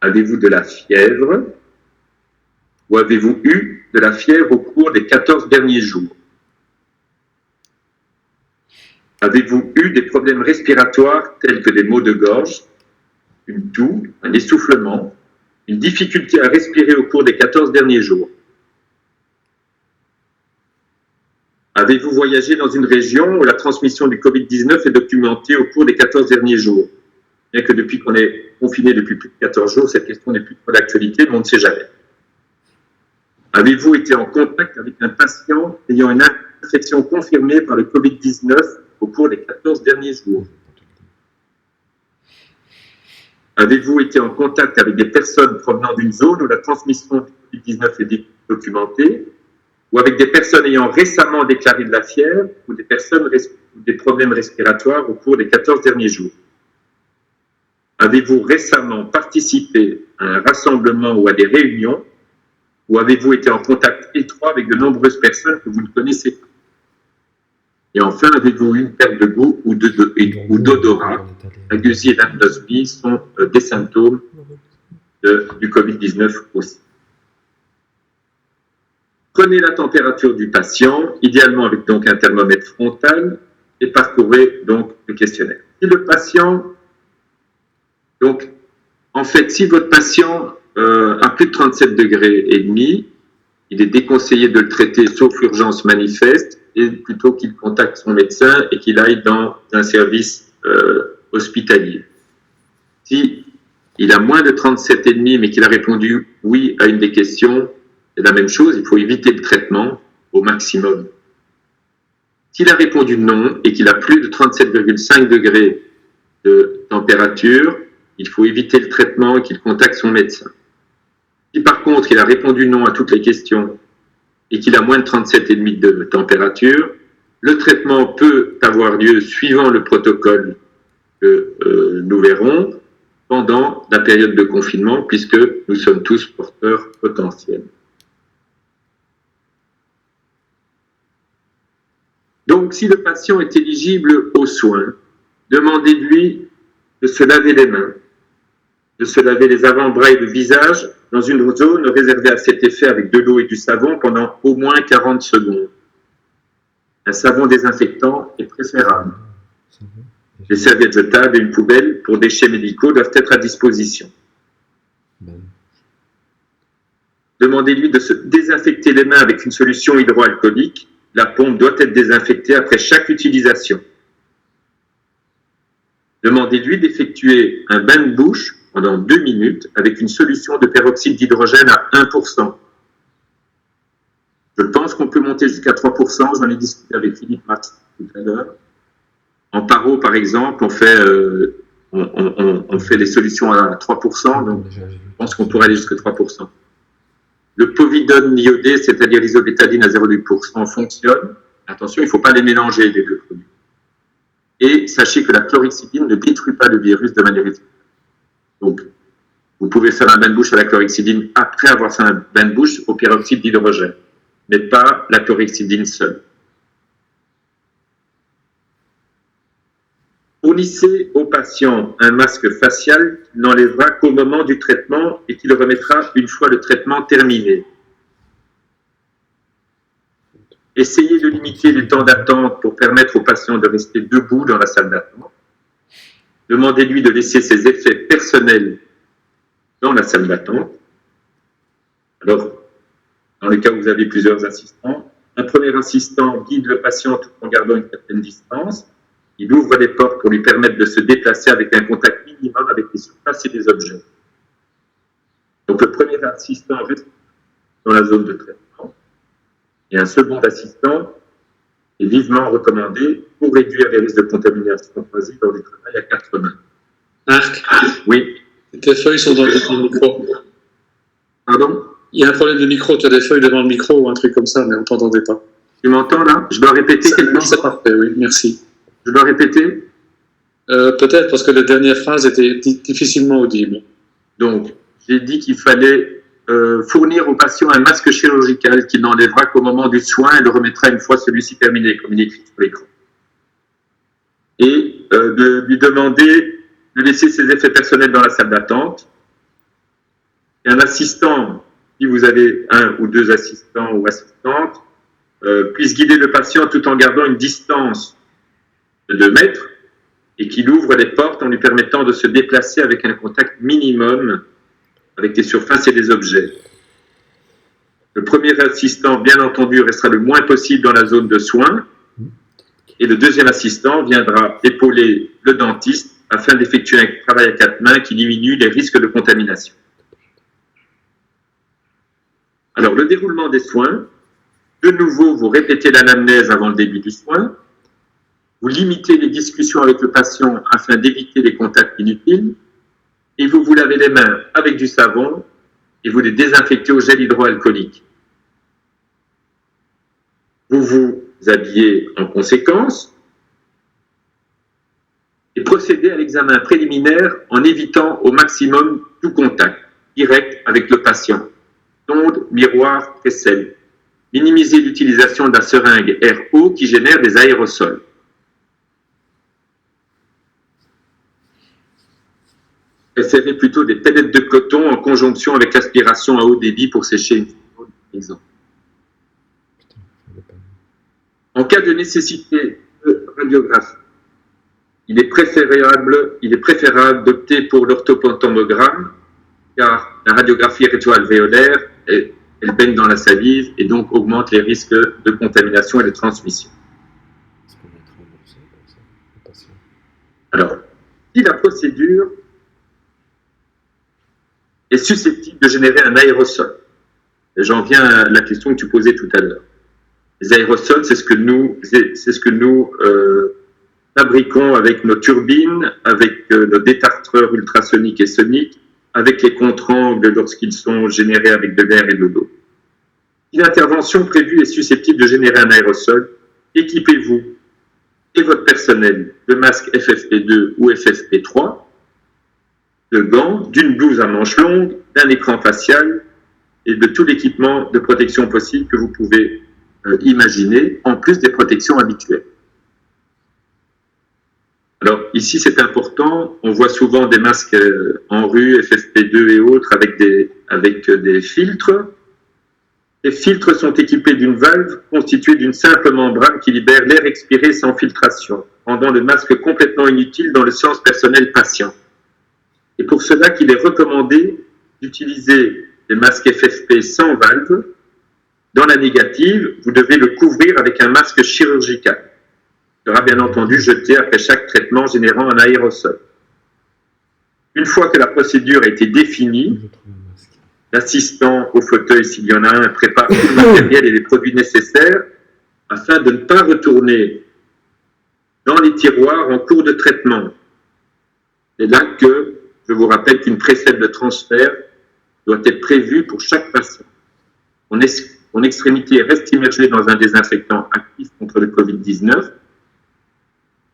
Avez-vous de la fièvre? ou avez-vous eu de la fièvre au cours des 14 derniers jours? Avez-vous eu des problèmes respiratoires tels que des maux de gorge, une toux, un essoufflement, une difficulté à respirer au cours des 14 derniers jours? Avez-vous voyagé dans une région où la transmission du Covid-19 est documentée au cours des 14 derniers jours? Bien que depuis qu'on est confiné depuis plus de 14 jours, cette question n'est plus trop d'actualité, mais on ne sait jamais. Avez-vous été en contact avec un patient ayant une infection confirmée par le Covid-19 au cours des 14 derniers jours? Avez-vous été en contact avec des personnes provenant d'une zone où la transmission du Covid-19 est documentée, ou avec des personnes ayant récemment déclaré de la fièvre ou des personnes des problèmes respiratoires au cours des 14 derniers jours? Avez-vous récemment participé à un rassemblement ou à des réunions, ou avez-vous été en contact étroit avec de nombreuses personnes que vous ne connaissez pas? Et enfin, avez-vous eu une perte de goût ou d'odorat? La gueusie et l'anosmie sont des symptômes du Covid-19 aussi. Prenez la température du patient, idéalement avec donc un thermomètre frontal, et parcourez donc le questionnaire. Si le patient, donc, en fait, si votre patient a plus de 37 degrés et demi, il est déconseillé de le traiter sauf urgence manifeste, et plutôt qu'il contacte son médecin et qu'il aille dans un service hospitalier. Si il a moins de 37,5 mais qu'il a répondu oui à une des questions, c'est la même chose, il faut éviter le traitement au maximum. S'il a répondu non et qu'il a plus de 37,5 degrés de température, il faut éviter le traitement et qu'il contacte son médecin. Si par contre il a répondu non à toutes les questions et qu'il a moins de 37,5 de température, le traitement peut avoir lieu suivant le protocole que nous verrons pendant la période de confinement, puisque nous sommes tous porteurs potentiels. Donc, si le patient est éligible aux soins, demandez-lui de se laver les mains, de se laver les avant-bras et le visage dans une zone réservée à cet effet avec de l'eau et du savon pendant au moins 40 secondes. Un savon désinfectant est préférable. Les serviettes jetables et une poubelle pour déchets médicaux doivent être à disposition. Demandez-lui de se désinfecter les mains avec une solution hydroalcoolique. La pompe doit être désinfectée après chaque utilisation. Demandez-lui d'effectuer un bain de bouche pendant 2 minutes avec une solution de peroxyde d'hydrogène à 1%. Je pense qu'on peut monter jusqu'à 3%, j'en ai discuté avec Philippe Max tout à l'heure. En paro, par exemple, on fait des solutions à 3%, donc je pense qu'on pourrait aller jusqu'à 3%. Le povidone iodé, c'est-à-dire l'isobétaline à 0,8%, fonctionne. Attention, il ne faut pas les mélanger, les deux produits. Et sachez que la chlorhexidine ne détruit pas le virus de manière efficace. Donc, vous pouvez faire un bain de bouche à la chlorhexidine après avoir fait un bain de bouche au peroxyde d'hydrogène, mais pas la chlorhexidine seule. Fournissez au patient un masque facial qu'il n'enlèvera qu'au moment du traitement et qu'il remettra une fois le traitement terminé. Essayez de limiter les temps d'attente pour permettre au patient de rester debout dans la salle d'attente. Demandez-lui de laisser ses effets personnels dans la salle d'attente. Alors, dans le cas où vous avez plusieurs assistants, un premier assistant guide le patient tout en gardant une certaine distance. Il ouvre les portes pour lui permettre de se déplacer avec un contact minimum avec les surfaces et les objets. Donc, le premier assistant reste dans la zone de traitement et un second assistant est vivement recommandé pour réduire les risques de contamination croisée dans le travail à 4 mains. Marc, Oui. tes feuilles sont dans le micro. Pardon? Il y a un problème de micro, tu as des feuilles devant le micro ou un truc comme ça, mais on ne t'entendait pas. Tu m'entends là? Je dois répéter quelque chose? C'est parfait, oui, merci. Je dois répéter? Peut-être parce que la dernière phrase était difficilement audible. Donc, j'ai dit qu'il fallait fournir au patient un masque chirurgical qu'il n'enlèvera qu'au moment du soin et le remettra une fois celui-ci terminé, comme il est écrit sur l'écran. Et de lui demander de laisser ses effets personnels dans la salle d'attente. Et un assistant si vous avez un ou deux assistants ou assistantes, puisse guider le patient tout en gardant une distance de 2 mètres et qu'il ouvre les portes en lui permettant de se déplacer avec un contact minimum avec des surfaces et des objets. Le premier assistant, bien entendu, restera le moins possible dans la zone de soins et le deuxième assistant viendra épauler le dentiste afin d'effectuer un travail à 4 mains qui diminue les risques de contamination. Alors, le déroulement des soins, de nouveau, vous répétez l'anamnèse avant le début du soin, vous limitez les discussions avec le patient afin d'éviter les contacts inutiles, et vous vous lavez les mains avec du savon et vous les désinfectez au gel hydroalcoolique. Vous vous habillez en conséquence et procédez à l'examen préliminaire en évitant au maximum tout contact direct avec le patient. Sonde, miroir, aisselle. Minimisez l'utilisation de la seringue RO qui génère des aérosols. Préférez plutôt des pellettes de coton en conjonction avec l'aspiration à haut débit pour sécher une photo, par exemple. En cas de nécessité de radiographie, il est préférable d'opter pour l'orthopontomogramme car la radiographie rétro-alvéolaire, elle baigne dans la salive et donc augmente les risques de contamination et de transmission. Alors, si la procédure est susceptible de générer un aérosol, et j'en viens à la question que tu posais tout à l'heure. Les aérosols, c'est ce que nous fabriquons avec nos turbines, avec nos détartreurs ultrasoniques et soniques, avec les contre-angles lorsqu'ils sont générés avec de l'air et de l'eau. Si l'intervention prévue est susceptible de générer un aérosol, équipez-vous et votre personnel de masques FFP2 ou FFP3, de gants, d'une blouse à manches longues, d'un écran facial et de tout l'équipement de protection possible que vous pouvez imaginer, en plus des protections habituelles. Alors ici c'est important, on voit souvent des masques en rue, FFP2 et autres, avec des filtres. Les filtres sont équipés d'une valve constituée d'une simple membrane qui libère l'air expiré sans filtration, rendant le masque complètement inutile dans le sens personnel patient. Et pour cela qu'il est recommandé d'utiliser des masques FFP sans valve. Dans la négative, vous devez le couvrir avec un masque chirurgical. Il sera bien entendu jeté après chaque traitement générant un aérosol. Une fois que la procédure a été définie, l'assistant au fauteuil, s'il y en a un, prépare tout le matériel et les produits nécessaires afin de ne pas retourner dans les tiroirs en cours de traitement. C'est là que je vous rappelle qu'une précède de transfert doit être prévue pour chaque patient. Son extrémité reste immergée dans un désinfectant actif contre le Covid-19.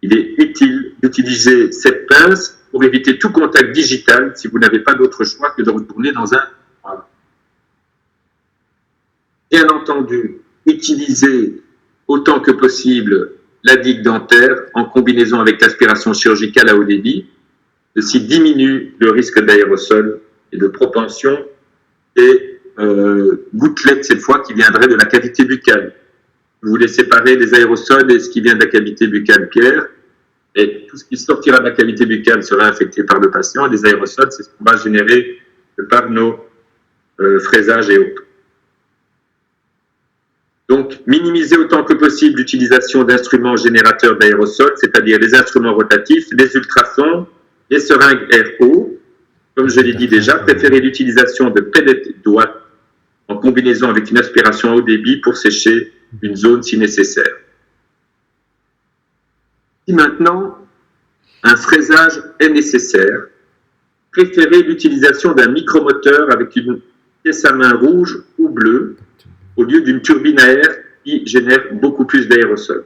Il est utile d'utiliser cette pince pour éviter tout contact digital si vous n'avez pas d'autre choix que de retourner dans un... Bien entendu, utilisez autant que possible la digue dentaire en combinaison avec l'aspiration chirurgicale à haut débit. Ceci diminue le risque d'aérosol et de propension et gouttelettes cette fois qui viendraient de la cavité buccale. Vous voulez séparer les aérosols et ce qui vient de la cavité buccale, Pierre, et tout ce qui sortira de la cavité buccale sera infecté par le patient, et les aérosols, c'est ce qu'on va générer par nos fraisages et autres. Donc, minimiser autant que possible l'utilisation d'instruments générateurs d'aérosols, c'est-à-dire les instruments rotatifs, les ultrasons, les seringues RO. Comme je l'ai dit déjà, préférez l'utilisation de pellettes d'ouate en combinaison avec une aspiration à haut débit pour sécher une zone si nécessaire. Si maintenant un fraisage est nécessaire, préférez l'utilisation d'un micromoteur avec une pièce à main rouge ou bleue au lieu d'une turbine à air qui génère beaucoup plus d'aérosols.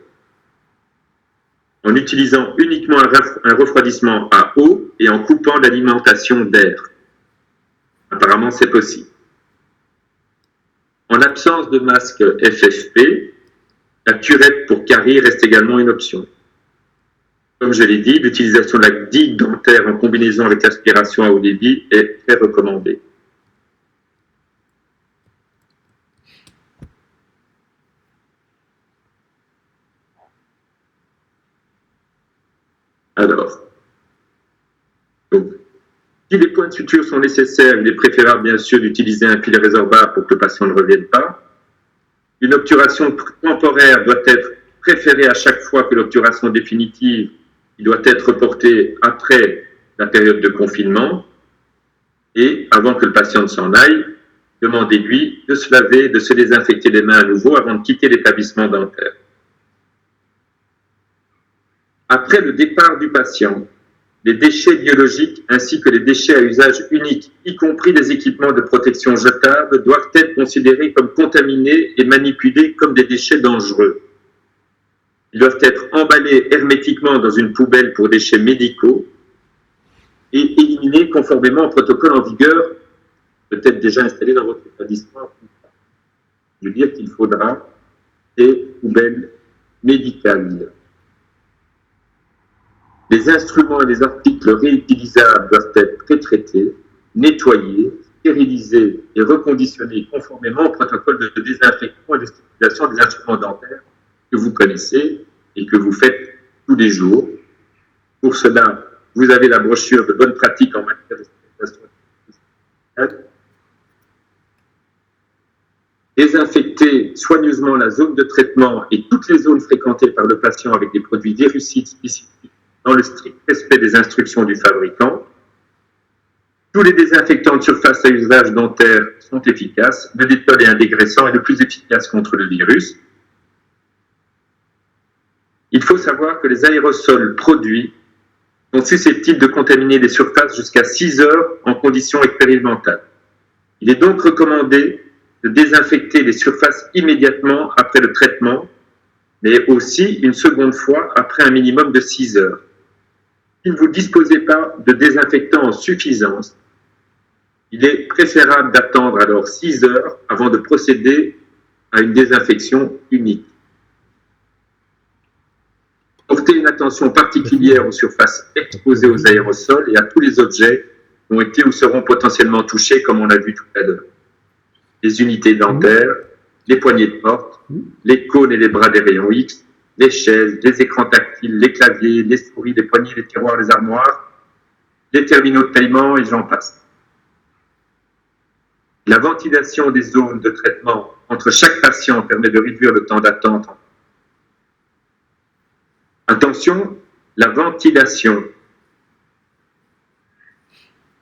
En utilisant uniquement un refroidissement à eau et en coupant l'alimentation d'air. Apparemment, c'est possible. En l'absence de masque FFP, la curette pour carie reste également une option. Comme je l'ai dit, l'utilisation de la digue dentaire en combinaison avec l'aspiration à haut débit est très recommandée. Alors, donc, si les points de suture sont nécessaires, il est préférable bien sûr d'utiliser un filet résorbateur pour que le patient ne revienne pas. Une obturation temporaire doit être préférée à chaque fois que l'obturation définitive, il doit être reportée après la période de confinement. Et avant que le patient ne s'en aille, demandez-lui de se laver, de se désinfecter les mains à nouveau avant de quitter l'établissement dentaire. Après le départ du patient, les déchets biologiques ainsi que les déchets à usage unique, y compris les équipements de protection jetables, doivent être considérés comme contaminés et manipulés comme des déchets dangereux. Ils doivent être emballés hermétiquement dans une poubelle pour déchets médicaux et éliminés conformément au protocole en vigueur, peut-être déjà installé dans votre établissement. Je veux dire qu'il faudra des poubelles médicales. Les instruments et les articles réutilisables doivent être pré-traités, nettoyés, stérilisés et reconditionnés conformément au protocole de désinfection et de stérilisation des instruments dentaires que vous connaissez et que vous faites tous les jours. Pour cela, vous avez la brochure de bonnes pratiques en matière de stérilisation. Désinfecter soigneusement la zone de traitement et toutes les zones fréquentées par le patient avec des produits virucides spécifiques dans le strict respect des instructions du fabricant. Tous les désinfectants de surface à usage dentaire sont efficaces. Le Dettol est un dégraissant et le plus efficace contre le virus. Il faut savoir que les aérosols produits sont susceptibles de contaminer les surfaces jusqu'à 6 heures en conditions expérimentales. Il est donc recommandé de désinfecter les surfaces immédiatement après le traitement, mais aussi une seconde fois après un minimum de 6 heures. Si vous ne disposez pas de désinfectant en suffisance, il est préférable d'attendre alors 6 heures avant de procéder à une désinfection unique. Portez une attention particulière aux surfaces exposées aux aérosols et à tous les objets qui ont été ou seront potentiellement touchés, comme on l'a vu tout à l'heure. Les unités dentaires, les poignées de porte, les cônes et les bras des rayons X, les chaises, les écrans tactiles, les claviers, les souris, les poignées, les tiroirs, les armoires, les terminaux de paiement et j'en passe. La ventilation des zones de traitement entre chaque patient permet de réduire le temps d'attente. Attention, la ventilation.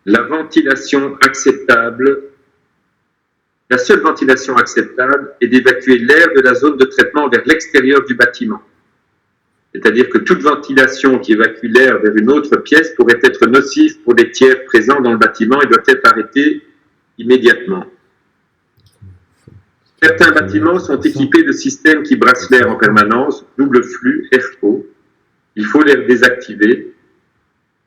La ventilation acceptable. La seule ventilation acceptable est d'évacuer l'air de la zone de traitement vers l'extérieur du bâtiment. C'est-à-dire que toute ventilation qui évacue l'air vers une autre pièce pourrait être nocive pour les tiers présents dans le bâtiment et doit être arrêtée immédiatement. Certains bâtiments sont équipés de systèmes qui brassent l'air en permanence, double flux, air-eau. Il faut les désactiver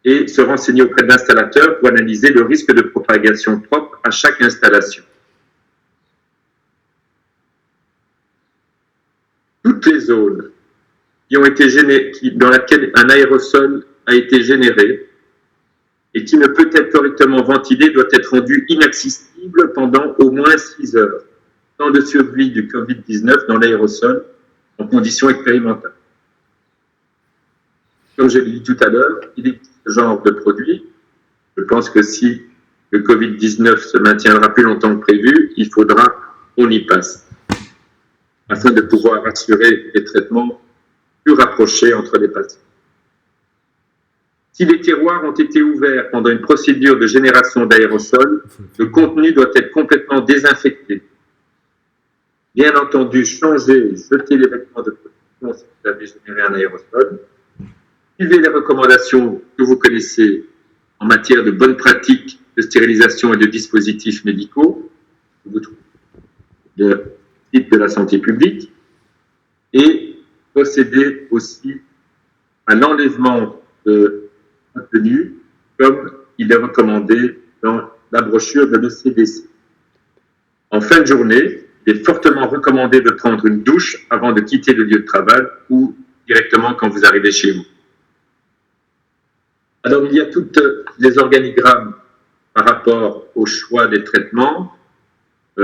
et se renseigner auprès de l'installateur pour analyser le risque de propagation propre à chaque installation. Toutes les zones qui ont été dans lesquelles un aérosol a été généré et qui ne peut être correctement ventilé doit être rendu inaccessible pendant au moins 6 heures. Temps de survie du Covid-19 dans l'aérosol en conditions expérimentales. Comme je l'ai dit tout à l'heure, il existe ce genre de produit. Je pense que si le Covid-19 se maintiendra plus longtemps que prévu, il faudra qu'on y passe, afin de pouvoir assurer des traitements plus rapprochés entre les patients. Si les tiroirs ont été ouverts pendant une procédure de génération d'aérosols, le contenu doit être complètement désinfecté. Bien entendu, changer, jeter les vêtements de protection si vous avez généré un aérosol. Suivez les recommandations que vous connaissez en matière de bonnes pratiques de stérilisation et de dispositifs médicaux, que vous trouvez sur le site de la santé publique, et procédez aussi à l'enlèvement de contenu, comme il est recommandé dans la brochure de l'ECDC. En fin de journée, il est fortement recommandé de prendre une douche avant de quitter le lieu de travail ou directement quand vous arrivez chez vous. Alors, il y a tous les organigrammes par rapport au choix des traitements.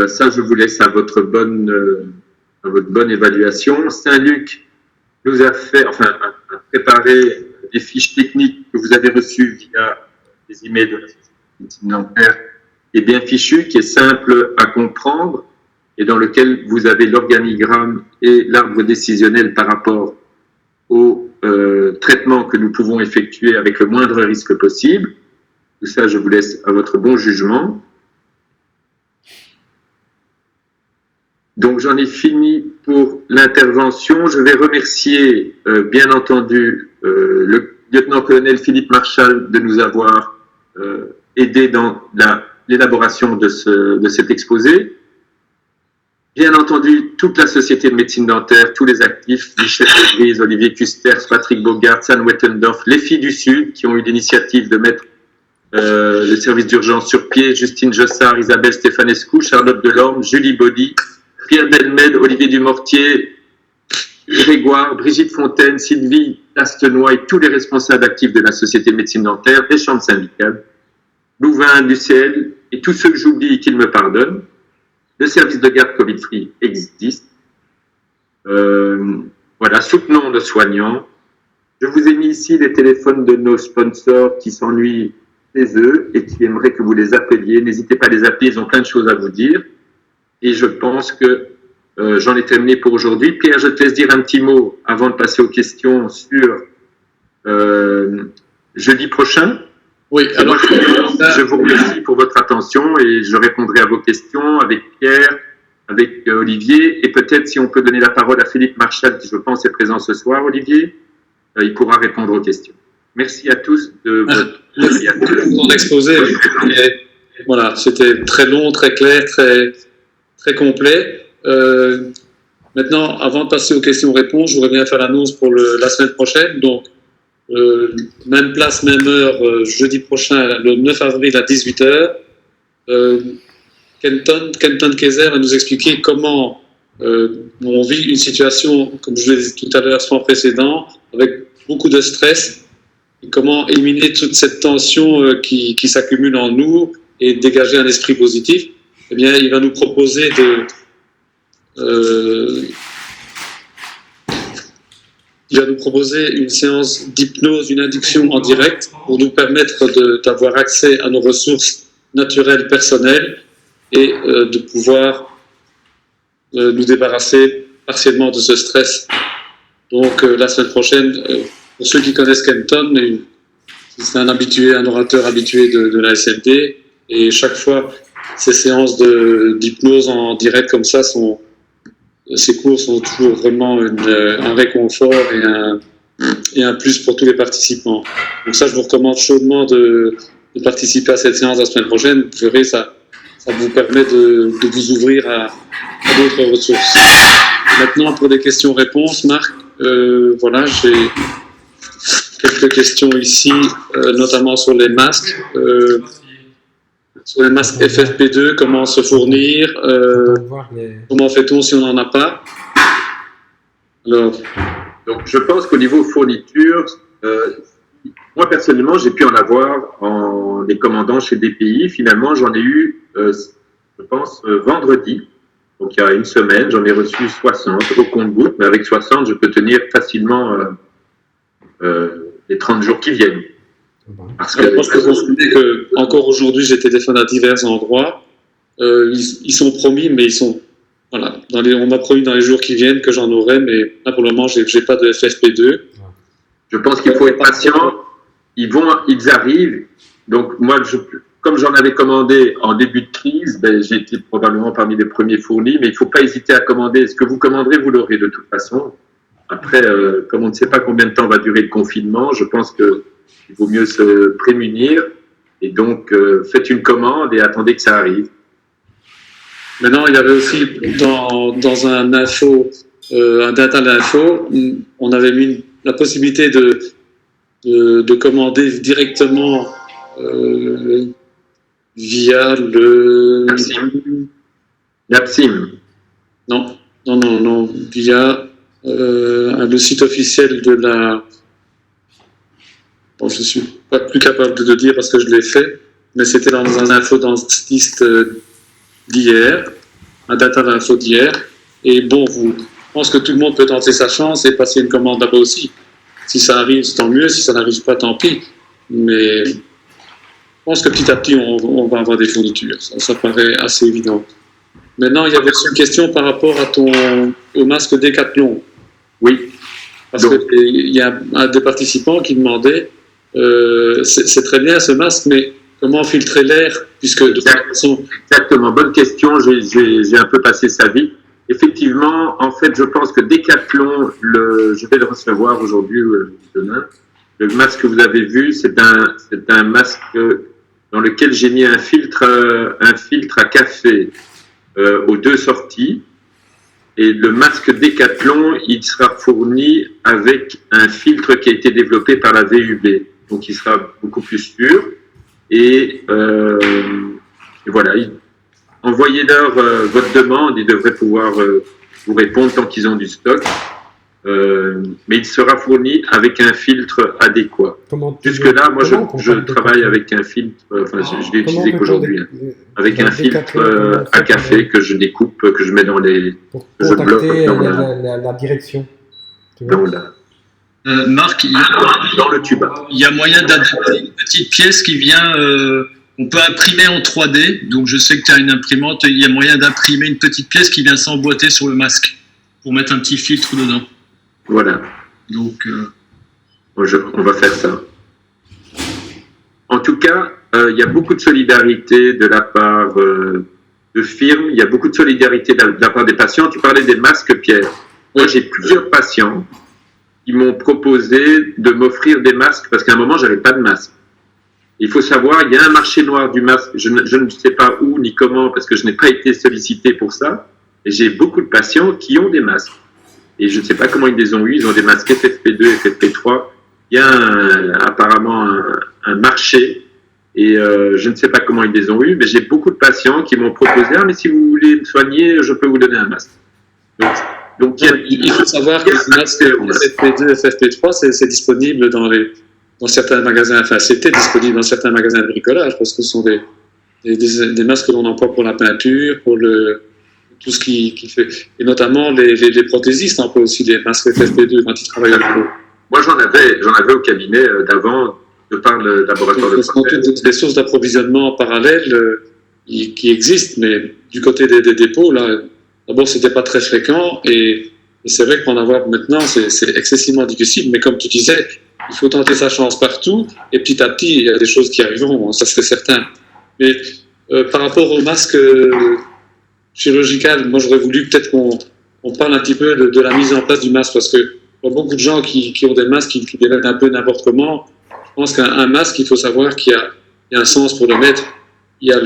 Ça, je vous laisse à votre bonne évaluation. Saint-Luc nous a préparé des fiches techniques que vous avez reçues via les emails de la Société de médecine dentaire est bien fichu, qui est simple à comprendre et dans lequel vous avez l'organigramme et l'arbre décisionnel par rapport au traitement que nous pouvons effectuer avec le moindre risque possible. Tout ça, je vous laisse à votre bon jugement. Donc, j'en ai fini pour l'intervention. Je vais remercier, bien entendu, le lieutenant-colonel Philippe Marchal de nous avoir aidé dans l'élaboration de cet exposé. Bien entendu, toute la Société de médecine dentaire, tous les actifs, Michel Legris, Olivier Custers, Patrick Bogart, San Wettendorf, les filles du Sud qui ont eu l'initiative de mettre le service d'urgence sur pied, Justine Jossard, Isabelle Stefanescu, Charlotte Delorme, Julie Baudy, Pierre Delmed, Olivier Dumortier, Grégoire, Brigitte Fontaine, Sylvie Lastenoy et tous les responsables actifs de la Société de médecine dentaire, des chambres syndicales, Louvain, l'UCL et tous ceux que j'oublie et qu'ils me pardonnent. Le service de garde Covid-Free existe. Voilà, soutenons nos soignants. Je vous ai mis ici les téléphones de nos sponsors qui s'ennuient chez eux et qui aimeraient que vous les appeliez. N'hésitez pas à les appeler, ils ont plein de choses à vous dire. Et je pense que j'en ai terminé pour aujourd'hui. Pierre, je te laisse dire un petit mot avant de passer aux questions sur jeudi prochain. Oui, alors je vous remercie pour votre attention et je répondrai à vos questions avec Pierre, avec Olivier et peut-être si on peut donner la parole à Philippe Marchal qui je pense est présent ce soir, Olivier, il pourra répondre aux questions. Merci à tous de ton exposé. Voilà, c'était très long, très clair, très complet. Maintenant, avant de passer aux questions-réponses, je voudrais bien faire l'annonce pour la semaine prochaine. Donc, même place, même heure, jeudi prochain, le 9 avril à 18h. Kenton Kaiser va nous expliquer comment on vit une situation, comme je l'ai dit tout à l'heure, sans précédent, avec beaucoup de stress, et comment éliminer toute cette tension qui s'accumule en nous et dégager un esprit positif. Eh bien, il va nous proposer il va nous proposer une séance d'hypnose, une induction en direct pour nous permettre d'avoir accès à nos ressources naturelles personnelles et de pouvoir nous débarrasser partiellement de ce stress. Donc la semaine prochaine, pour ceux qui connaissent Kenton, c'est un orateur habitué de la SLD et chaque fois ces séances d'hypnose en direct comme ça ces cours sont toujours vraiment un réconfort et un plus pour tous les participants. Donc ça, je vous recommande chaudement de participer à cette séance la semaine prochaine. Vous verrez, ça vous permet de vous ouvrir à d'autres ressources. Maintenant, pour des questions-réponses, Marc, voilà, j'ai quelques questions ici, notamment sur les masques. Sur les masques FFP2, comment se fournir, comment fait-on si on n'en a pas? Alors, donc, je pense qu'au niveau fourniture, moi personnellement, j'ai pu en avoir en les commandant chez DPI. Finalement, j'en ai eu, je pense, vendredi. Donc, il y a une semaine, j'en ai reçu 60 au compte-gouttes. Mais avec 60, je peux tenir facilement les 30 jours qui viennent. Parce que moi, je peux confirmer qu'encore aujourd'hui, j'ai téléphone à divers endroits. Ils sont promis, mais ils sont... Voilà, on m'a promis dans les jours qui viennent que j'en aurai, mais là, pour le moment, je n'ai pas de FFP2. Je pense qu'il faut être patient. Ils arrivent. Donc, moi, comme j'en avais commandé en début de crise, j'ai été probablement parmi les premiers fournis, mais il ne faut pas hésiter à commander. Ce que vous commanderez, vous l'aurez de toute façon. Après, comme on ne sait pas combien de temps va durer le confinement, je pense qu'il vaut mieux se prémunir. Et donc, faites une commande et attendez que ça arrive. Maintenant, il y avait aussi dans un data d'info, on avait mis la possibilité de commander directement via le... Napsim. Non, via le site officiel de la... Bon, je ne suis pas plus capable de le dire parce que je l'ai fait, mais c'était dans un info dentiste d'hier, un data d'info d'hier. Et bon, je pense que tout le monde peut tenter sa chance et passer une commande là-bas aussi. Si ça arrive, tant mieux. Si ça n'arrive pas, tant pis. Mais je pense que petit à petit, on va avoir des fournitures. Ça paraît assez évident. Maintenant, il y avait aussi une question par rapport au masque Décathlon. Oui. Parce qu'il y a un des participants qui demandait c'est très bien ce masque, mais comment filtrer l'air, puisque de toute façon... Exactement, bonne question, j'ai un peu passé sa vie. Effectivement, en fait, je pense que Decathlon, je vais le recevoir aujourd'hui ou demain. Le masque que vous avez vu, c'est un masque dans lequel j'ai mis un filtre à café aux deux sorties. Et le masque Decathlon, il sera fourni avec un filtre qui a été développé par la VUB. Donc, il sera beaucoup plus sûr. Et voilà, envoyez-leur votre demande, ils devraient pouvoir vous répondre tant qu'ils ont du stock. Mais il sera fourni avec un filtre adéquat. Jusque-là, moi, je travaille avec un filtre, je l'ai utilisé qu'aujourd'hui, avec un filtre à café que je découpe, que je mets dans les... Pour je bloque contacter dans la direction. Marc, dans le tuba. il y a moyen d'adapter une petite pièce qui vient... on peut imprimer en 3D, donc je sais que tu as une imprimante, il y a moyen d'imprimer une petite pièce qui vient s'emboîter sur le masque pour mettre un petit filtre dedans. Voilà. Donc, on va faire ça. En tout cas, il y a beaucoup de solidarité de la part de firmes, il y a beaucoup de solidarité de la part des patients. Tu parlais des masques, Pierre. Moi, j'ai plusieurs patients qui m'ont proposé de m'offrir des masques parce qu'à un moment, j'avais pas de masque. Il faut savoir, il y a un marché noir du masque. Je ne sais pas où ni comment parce que je n'ai pas été sollicité pour ça. Et j'ai beaucoup de patients qui ont des masques. Et je ne sais pas comment ils les ont eu. Ils ont des masques FFP2, FFP3. Il y a apparemment un marché. Et je ne sais pas comment ils les ont eu. Mais j'ai beaucoup de patients qui m'ont proposé « Ah, mais si vous voulez me soigner, je peux vous donner un masque. » Donc il faut savoir que les masques FFP2, FFP3, c'est disponible dans certains magasins. Enfin, c'était disponible dans certains magasins de bricolage parce que ce sont des masques que l'on emploie pour la peinture, pour tout ce qui fait. Et notamment, les prothésistes emploient aussi des masques FFP2 quand ils travaillent à l'eau. Moi, j'en avais au cabinet d'avant, de par le laboratoire de prothèses. Ce sont des sources d'approvisionnement parallèles qui existent, mais du côté des dépôts, là, d'abord, c'était pas très fréquent et c'est vrai qu'en avoir maintenant, c'est excessivement difficile. Mais comme tu disais, il faut tenter sa chance partout et petit à petit, il y a des choses qui arriveront, ça c'est certain. Mais par rapport au masque chirurgical, moi j'aurais voulu peut-être qu'on parle un petit peu de la mise en place du masque parce que il y a beaucoup de gens qui ont des masques qui les mettent un peu n'importe comment. Je pense qu'un masque, il faut savoir qu'il y a un sens pour le mettre. Il y a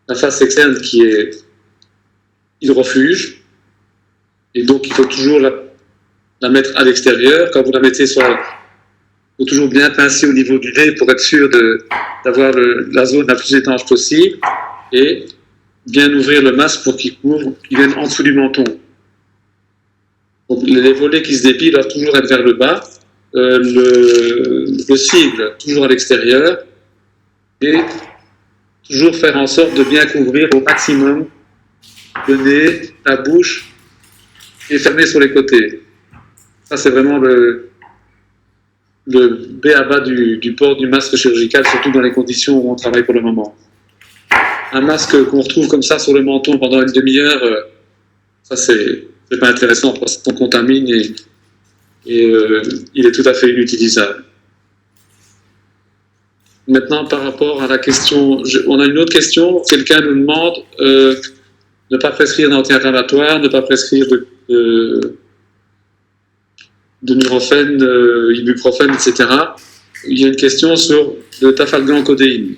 la face externe qui est hydrofuge et donc il faut toujours la mettre à l'extérieur. Quand vous la mettez il faut toujours bien pincer au niveau du nez pour être sûr d'avoir la zone la plus étanche possible et bien ouvrir le masque pour qu'il vienne en dessous du menton. Donc, les volets qui se dépilent doivent toujours être vers le bas, le cible toujours à l'extérieur et toujours faire en sorte de bien couvrir au maximum le nez, la bouche et fermer sur les côtés. Ça, c'est vraiment le b.a.-ba du port du masque chirurgical, surtout dans les conditions où on travaille pour le moment. Un masque qu'on retrouve comme ça sur le menton pendant une demi-heure, ça, c'est pas intéressant parce qu'on contamine et il est tout à fait inutilisable. Maintenant, par rapport à la question, on a une autre question. Quelqu'un nous demande ne pas prescrire d'anti-inflammatoires, ne pas prescrire de nurophène, ibuprofène, etc. Il y a une question sur le tafalgan codéine.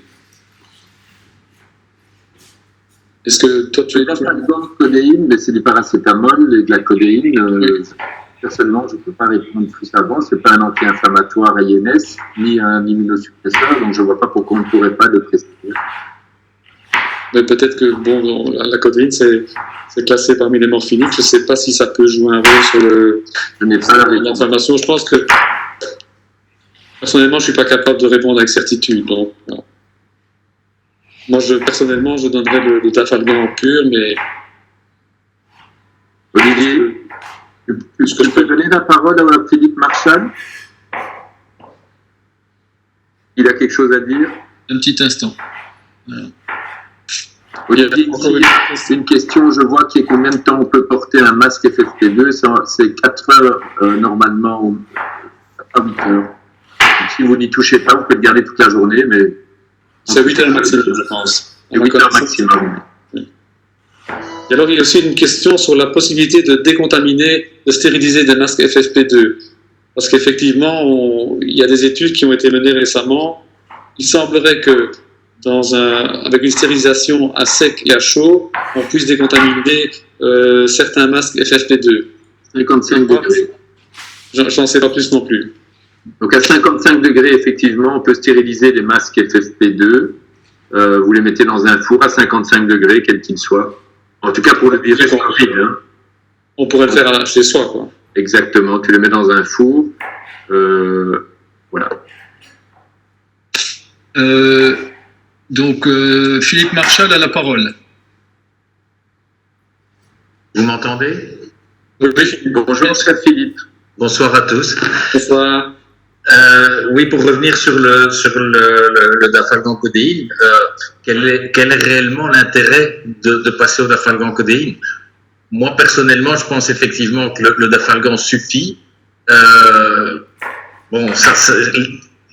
Est-ce que toi tu es tafalgan codéine, mais c'est du paracétamol et de la codéine. Personnellement, je ne peux pas répondre plus avant. Ce n'est pas un anti-inflammatoire INS ni un immunosuppresseur, donc je ne vois pas pourquoi on ne pourrait pas le prescrire. Mais peut-être que la codéine, c'est classé parmi les morphiniques. Je ne sais pas si ça peut jouer un rôle sur l'inflammation. Je pense que, personnellement, je ne suis pas capable de répondre avec certitude. Donc, moi, personnellement, je donnerais le tafalgan en pur, mais... Olivier, tu Je peux donner la parole à Philippe Marchal. Il a quelque chose à dire. Un petit instant. Voilà. Olivier, c'est une question, je vois, qui est combien de temps on peut porter un masque FFP2. C'est 4 heures normalement, pas 8 heures. Donc, si vous n'y touchez pas, vous pouvez le garder toute la journée, mais... C'est 8 heures maximum, je pense. C'est 8 heures maximum. Et alors, il y a aussi une question sur la possibilité de décontaminer, de stériliser des masques FFP2. Parce qu'effectivement, il y a des études qui ont été menées récemment. Il semblerait que avec une stérilisation à sec et à chaud, on puisse décontaminer certains masques FFP2. 55 degrés. J'en sais pas plus non plus. Donc à 55 degrés, effectivement, on peut stériliser les masques FFP2. Vous les mettez dans un four à 55 degrés, quel qu'il soit. En tout cas, pour le virus Covid. Hein. On pourrait le faire chez soi, quoi. Exactement, tu les mets dans un four. Voilà. Donc, Philippe Marchal a la parole. Vous m'entendez? Oui. Bonjour, cher Philippe. Bonsoir à tous. Bonsoir. Oui, pour revenir sur le dafalgan-codéine, quel est réellement l'intérêt de passer au dafalgan-codéine? Moi, personnellement, je pense effectivement que le dafalgan suffit.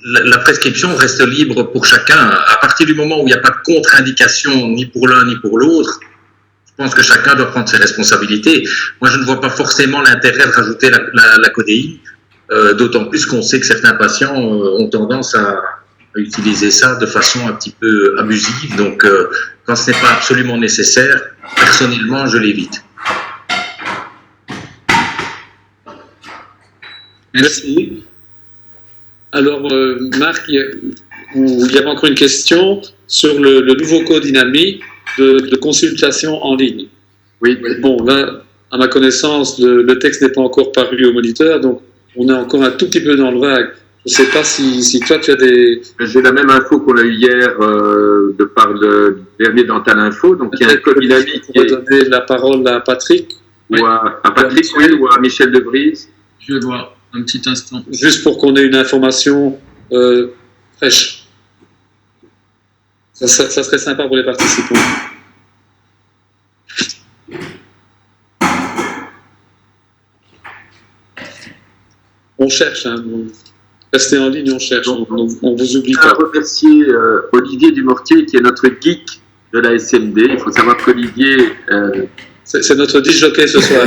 La prescription reste libre pour chacun. À partir du moment où il n'y a pas de contre-indication ni pour l'un ni pour l'autre, je pense que chacun doit prendre ses responsabilités. Moi, je ne vois pas forcément l'intérêt de rajouter la codéine, d'autant plus qu'on sait que certains patients ont tendance à utiliser ça de façon un petit peu abusive. Donc, quand ce n'est pas absolument nécessaire, personnellement, je l'évite. Merci. Alors, Marc, il y avait encore une question sur le nouveau code INAMI de consultation en ligne. Oui. Bon, là, à ma connaissance, le texte n'est pas encore paru au moniteur, donc on est encore un tout petit peu dans le vague. Je ne sais pas si toi, tu as des... J'ai la même info qu'on a eu hier de par le dernier Dental Info. Donc, il y a un code INAMI qui va donner la parole à Patrick. Ou à Patrick, oui, ou à Michel De Vries. Je vais voir. Un petit instant. Juste pour qu'on ait une information fraîche. Ça serait sympa pour les participants. On cherche, hein. Restez en ligne, on cherche. On vous oublie Je tiens à pas. remercier Olivier Dumortier, qui est notre geek de la SMD. Il faut savoir qu'Olivier... C'est notre disjockey ce soir.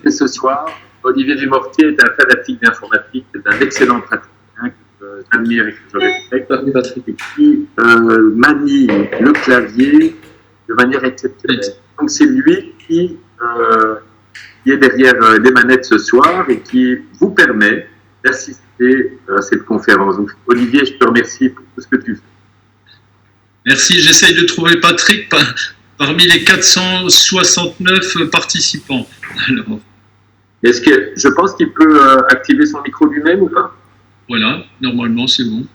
ce soir. Olivier Dumortier est un fanatique d'informatique, c'est un excellent praticien que j'admire et que je respecte, et qui manie le clavier de manière exceptionnelle. Donc c'est lui qui est derrière les manettes ce soir et qui vous permet d'assister à cette conférence. Donc, Olivier, je te remercie pour tout ce que tu fais. Merci, j'essaye de trouver Patrick parmi les 469 participants. Alors... Est-ce que je pense qu'il peut activer son micro lui-même ou pas? Voilà, normalement c'est bon.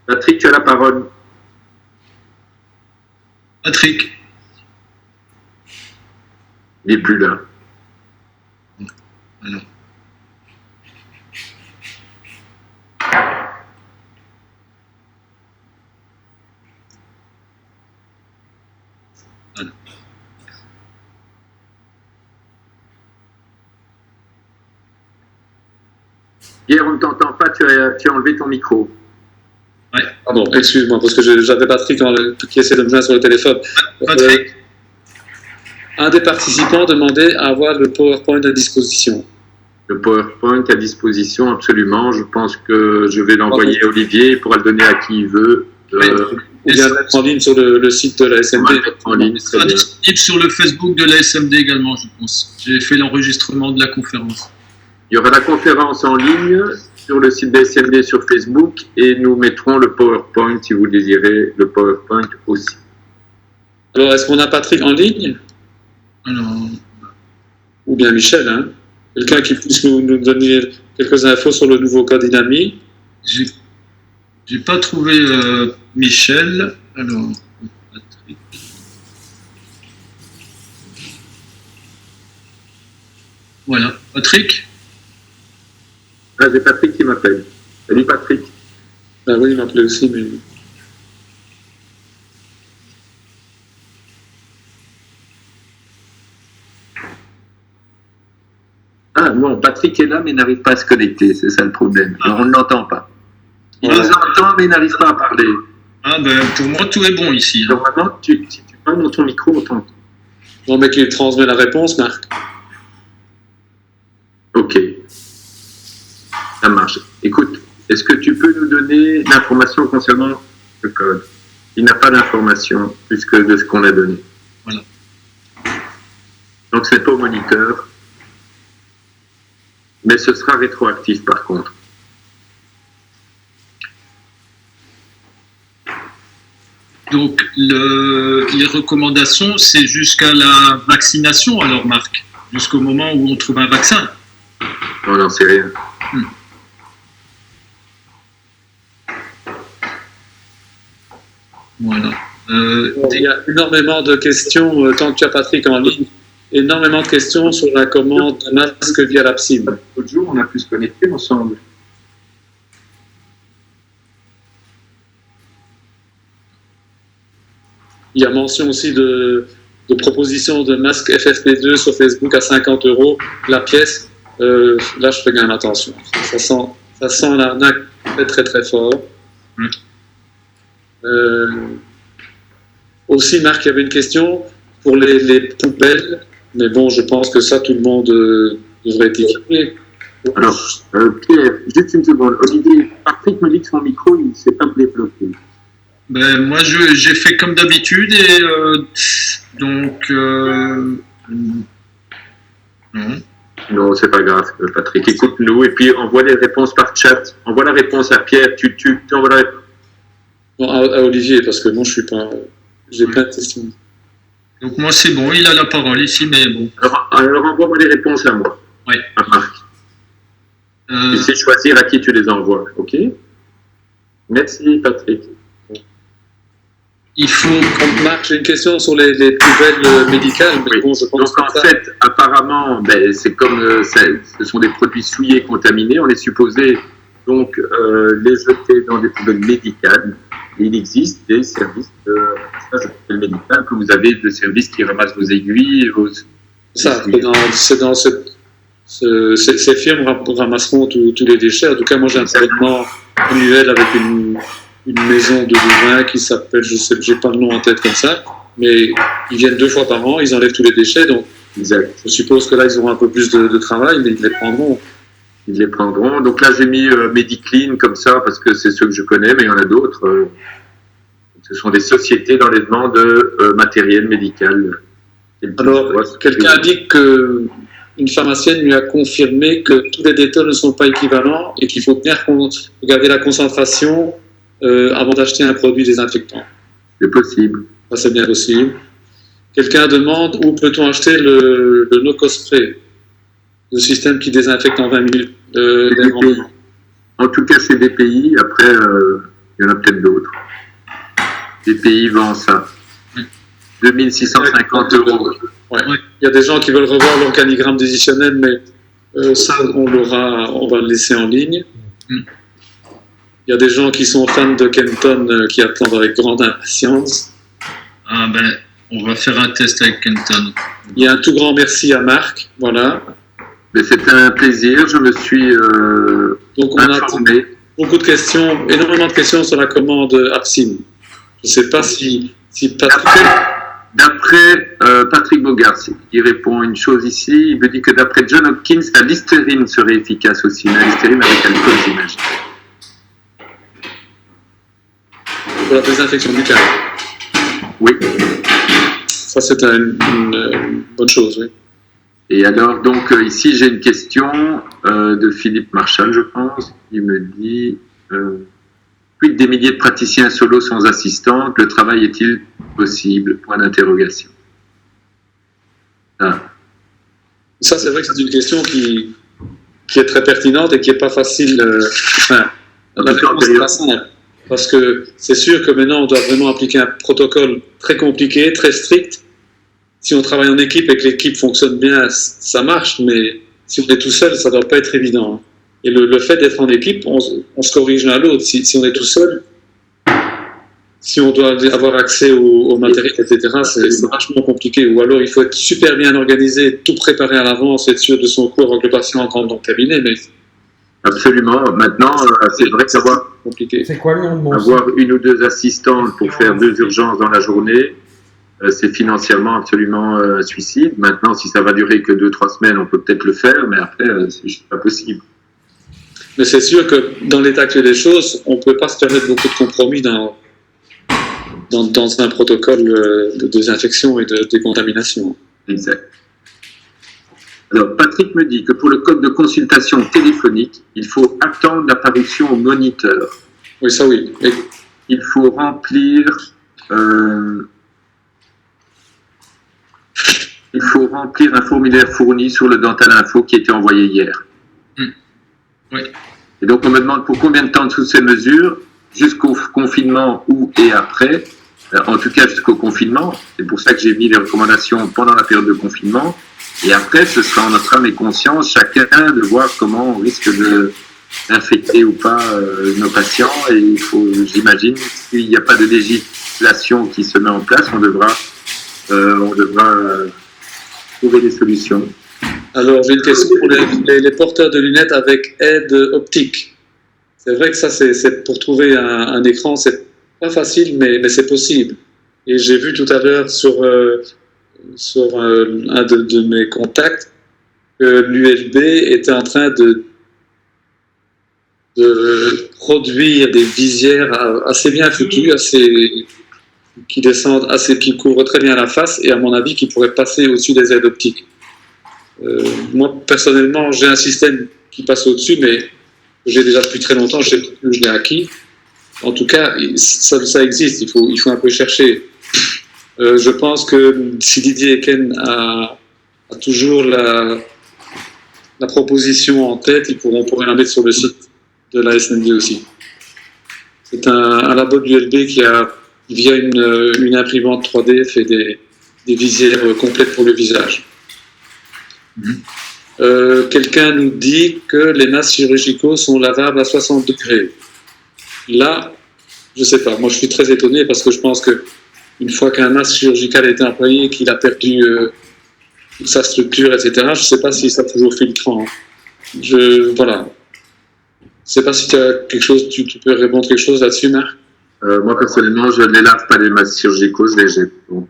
Patrick, tu as la parole. Patrick. Il n'est plus là. Alors. Pierre, on ne t'entend pas, tu as enlevé ton micro. Ouais. Pardon, excuse-moi, parce que j'avais Patrick qui essaie de me joindre sur le téléphone. Patrick. Un des participants demandait à avoir le PowerPoint à disposition. Le PowerPoint à disposition, absolument. Je pense que je vais l'envoyer à Olivier, il pourra le donner à qui il veut. Ou bien mettre en ligne sur le site de la SMD. En ligne, Il sera disponible sur le Facebook de la SMD également, je pense. J'ai fait l'enregistrement de la conférence. Il y aura la conférence en ligne sur le site de la SMD sur Facebook et nous mettrons le PowerPoint, si vous le désirez, le PowerPoint aussi. Alors, est-ce qu'on a Patrick en ligne? Alors... Ou bien Michel, hein? Quelqu'un qui puisse nous donner quelques infos sur le nouveau code INAMI? J'ai pas trouvé Michel. Alors, Patrick. Voilà. Patrick? Ah, c'est Patrick qui m'appelle. Salut Patrick. Ah oui, il m'appelait aussi, mais... Ah non, Patrick est là mais n'arrive pas à se connecter, c'est ça le problème. Alors, on ne l'entend pas. Il nous entend mais il n'arrive pas à parler. Ah ben, pour moi, tout est bon ici. Hein. Normalement, si tu parles dans ton micro, on t'entend. Non, mais qui transmet la réponse, Marc. Ok. Ça marche. Écoute, est-ce que tu peux nous donner l'information concernant le code? Il n'a pas d'information plus que de ce qu'on a donné. Voilà. Donc, c'est pas au moniteur. Mais ce sera rétroactif par contre. Donc, les recommandations, c'est jusqu'à la vaccination, alors, Marc? Jusqu'au moment où on trouve un vaccin? On n'en sait rien. Voilà. Il y a énormément de questions, tant que tu as Patrick en ligne, énormément de questions sur la commande d'un masque via l'APSIM. L'autre jour, on a pu se connecter ensemble. Il y a mention aussi de proposition de masque FFP2 sur Facebook à 50 € la pièce. Là, je fais quand même attention. Ça sent l'arnaque très, très, très fort. Aussi, Marc, il y avait une question pour les poubelles. Mais bon, je pense que ça, tout le monde devrait être équipé. Alors, Pierre, juste une seconde. Olivier, Patrick me dit que son micro, il ne s'est pas débloqué. Ben, moi, j'ai fait comme d'habitude et donc... non. Non, c'est pas grave, Patrick. Écoute-nous et puis envoie les réponses par chat. Envoie la réponse à Pierre. Tu envoies la réponse. Bon, à Olivier, parce que moi, je suis pas... J'ai plein de questions. Donc moi, c'est bon, il a la parole ici, mais bon. Alors envoie-moi les réponses à moi. Oui. À Marc. Tu sais choisir à qui tu les envoies, ok? Merci, Patrick. Il faut... Marc, j'ai une question sur les poubelles médicales. Mais Oui. bon, je pense Donc en fait, apparemment, c'est comme ce sont des produits souillés, contaminés. On est supposé donc les jeter dans des poubelles médicales. Et il existe des services de poubelle médicale, que vous avez des services qui ramassent vos aiguilles. C'est dans ces firmes ramasseront tous les déchets. En tout cas, moi, j'ai un traitement annuel avec une maison de Louvain qui s'appelle, je sais, j'ai pas le nom en tête comme ça, mais ils viennent 2 fois par an, ils enlèvent tous les déchets, donc Exact. je suppose que là, ils auront un peu plus de travail, mais ils les prendront. Ils les prendront. Donc là, j'ai mis Mediclean comme ça, parce que c'est ceux que je connais, mais il y en a d'autres. Ce sont des sociétés d'enlèvement de matériel médical. Alors, quelqu'un indique qu'une pharmacienne lui a confirmé que tous les détals ne sont pas équivalents et qu'il faut bien regarder la concentration avant d'acheter un produit désinfectant. C'est possible. Ça, c'est bien possible. Quelqu'un demande où peut-on acheter le Nocospray, le système qui désinfecte en 20 minutes. En tout cas, c'est des pays. Après, il y en a peut-être d'autres. Des pays vendent ça. 2650 €. Ouais. Il y a des gens qui veulent revoir l'organigramme décisionnel, mais ça, on va le laisser en ligne. Il y a des gens qui sont fans de Kenton qui attendent avec grande impatience. Ah ben, on va faire un test avec Kenton. Il y a un tout grand merci à Marc. Voilà. Mais c'était un plaisir. Je me suis Donc on informé. a beaucoup de questions, énormément de questions sur la commande APSIM. Je ne sais pas si Patrick... D'après Patrick Bogart, il répond une chose ici. Il me dit que d'après John Hopkins, la Listerine serait efficace aussi. La Listerine avec alcool, j'imagine. Pour la désinfection buccale. Oui. Ça, c'est une bonne chose, oui. Et alors, donc, ici, j'ai une question de Philippe Marchal, je pense. Il me dit... Plus des milliers de praticiens solo sans assistante, le travail est-il possible? Point d'interrogation. Ah. Ça, c'est vrai que c'est une question qui est très pertinente et qui n'est pas facile. La réponse n'est pas simple. Parce que c'est sûr que maintenant, on doit vraiment appliquer un protocole très compliqué, très strict. Si on travaille en équipe et que l'équipe fonctionne bien, ça marche, mais si on est tout seul, ça ne doit pas être évident. Hein. Et le fait d'être en équipe, on se corrige l'un à l'autre. Si on est tout seul, si on doit avoir accès au matériel, etc., c'est vachement compliqué. Ou alors, il faut être super bien organisé, tout préparer à l'avance, être sûr de son cours avant que le patient rentre dans le cabinet. Mais Absolument. Maintenant, c'est vrai qu'avoir compliqué. C'est quoi le nom de mon avoir une ou deux assistantes pour faire 2 urgences dans la journée, c'est financièrement absolument suicide. Maintenant, si ça va durer que 2-3 semaines, on peut peut-être le faire, mais après, c'est juste pas possible. Mais c'est sûr que dans l'état actuel des choses, on ne peut pas se permettre beaucoup de compromis dans un protocole de désinfection et de décontamination. Exact. Alors, Patrick me dit que pour le code de consultation téléphonique, il faut attendre l'apparition au moniteur. Oui, ça oui. Et Il faut remplir un formulaire fourni sur le Dental Info qui a été envoyé hier. Oui. Et donc, on me demande pour combien de temps toutes ces mesures, jusqu'au confinement ou et après, en tout cas jusqu'au confinement. C'est pour ça que j'ai mis les recommandations pendant la période de confinement. Et après, ce sera en notre âme et conscience, chacun de voir comment on risque d'infecter ou pas nos patients. Et il faut, j'imagine, s'il n'y a pas de législation qui se met en place, on devra trouver des solutions. alors, j'ai une question pour les porteurs de lunettes avec aide optique. C'est vrai que ça, c'est pour trouver un écran, c'est pas facile, mais c'est possible. Et j'ai vu tout à l'heure sur un de mes contacts que l'ULB était en train de produire des visières assez bien foutues, qui couvrent très bien la face et à mon avis qui pourraient passer au-dessus des aides optiques. Moi personnellement j'ai un système qui passe au-dessus, mais j'ai déjà depuis très longtemps, je l'ai acquis. En tout cas, ça existe, il faut un peu chercher. Je pense que si Didier Eken a toujours la proposition en tête, on pourrait la mettre sur le site de la SND aussi. C'est un labo de l'ULB qui a, via une imprimante 3D, fait des visières complètes pour le visage. Quelqu'un nous dit que les masques chirurgicaux sont lavables à 60 degrés. Là, je ne sais pas. Moi, je suis très étonné parce que je pense que une fois qu'un masque chirurgical a été employé, qu'il a perdu toute sa structure, etc., je ne sais pas si ça a toujours filtrant. Voilà. Je ne sais pas si tu as quelque chose, tu peux répondre quelque chose là-dessus, Marc. Moi, personnellement, je ne les lave pas les masques chirurgicaux, je les jette. Donc,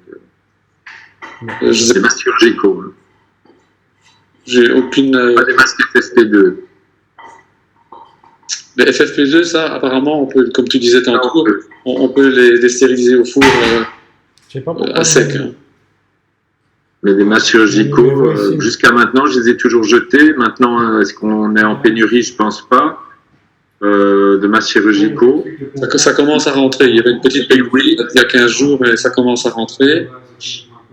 je sais les masques chirurgicaux. Hein. J'ai aucune. Pas des masques FFP2. Les FFP2, ça, apparemment, on peut, comme tu disais tantôt, on peut les stériliser au four à sec. Hein. Mais les masques chirurgicaux, jusqu'à maintenant, je les ai toujours jetés. Maintenant, est-ce qu'on est en pénurie? Je pense pas. De masques chirurgicaux. Ça commence à rentrer. Il y avait une petite pénurie il y a 15 jours, mais ça commence à rentrer.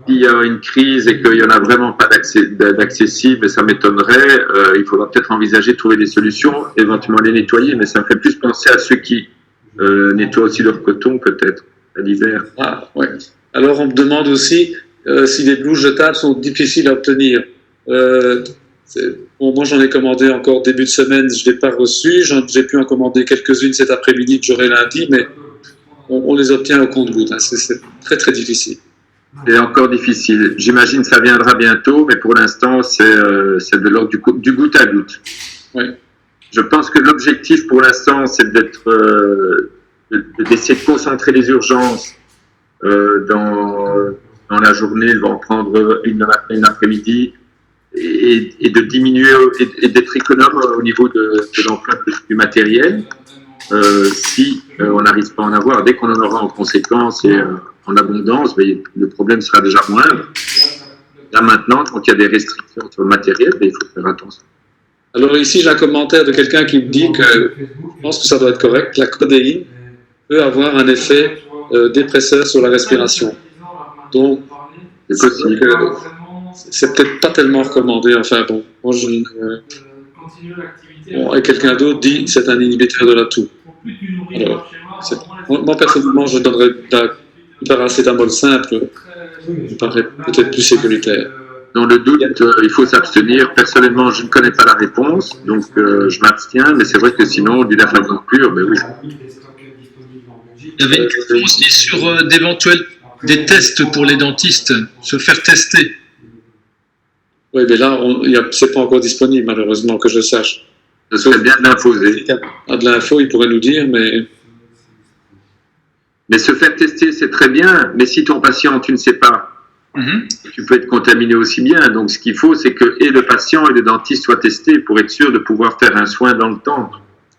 S'il y a une crise et qu'il n'y en a vraiment pas d'accessible, ça m'étonnerait, il faudra peut-être envisager de trouver des solutions, éventuellement les nettoyer, mais ça me fait plus penser à ceux qui nettoient aussi leur coton, peut-être, à l'hiver. Ah, ouais. Alors, on me demande aussi si les blouses jetables sont difficiles à obtenir. Bon, moi, j'en ai commandé encore début de semaine, je ne l'ai pas reçu. J'ai pu en commander quelques-unes cet après-midi que j'aurai lundi, mais on les obtient au compte-gouttes. Hein. C'est très, très difficile. C'est encore difficile. J'imagine que ça viendra bientôt, mais pour l'instant, c'est de l'ordre du goutte à goutte. Oui. Je pense que l'objectif pour l'instant, c'est d'essayer de concentrer les urgences dans la journée, de en prendre une après-midi, et de diminuer et d'être économe au niveau de l'emploi du matériel. Si on n'arrive pas à en avoir, dès qu'on en aura en conséquence et en abondance, mais le problème sera déjà moindre. Là maintenant, quand il y a des restrictions sur le matériel, il faut faire attention. Alors ici, j'ai un commentaire de quelqu'un qui me dit que, je pense que ça doit être correct, la codéine peut avoir un effet dépresseur sur la respiration. Donc, c'est possible. C'est peut-être pas tellement recommandé. Enfin bon, moi et quelqu'un d'autre dit que c'est un inhibiteur de la toux. Alors, moi personnellement, je donnerais du paracétamol simple, qui paraît peut-être plus sécuritaire. Dans le doute, il faut s'abstenir. Personnellement, je ne connais pas la réponse, donc je m'abstiens, mais c'est vrai que sinon, du lave-linge pur, ben oui. Il y avait une question aussi sur des tests pour les dentistes, se faire tester. Oui, mais là, c'est pas encore disponible, malheureusement, que je sache. Ce serait bien de l'imposer. À de l'info, il pourrait nous dire, mais... Mais se faire tester, c'est très bien, mais si ton patient, tu ne sais pas, tu peux être contaminé aussi bien. Donc, ce qu'il faut, c'est que et le patient et le dentiste soient testés pour être sûr de pouvoir faire un soin dans le temps.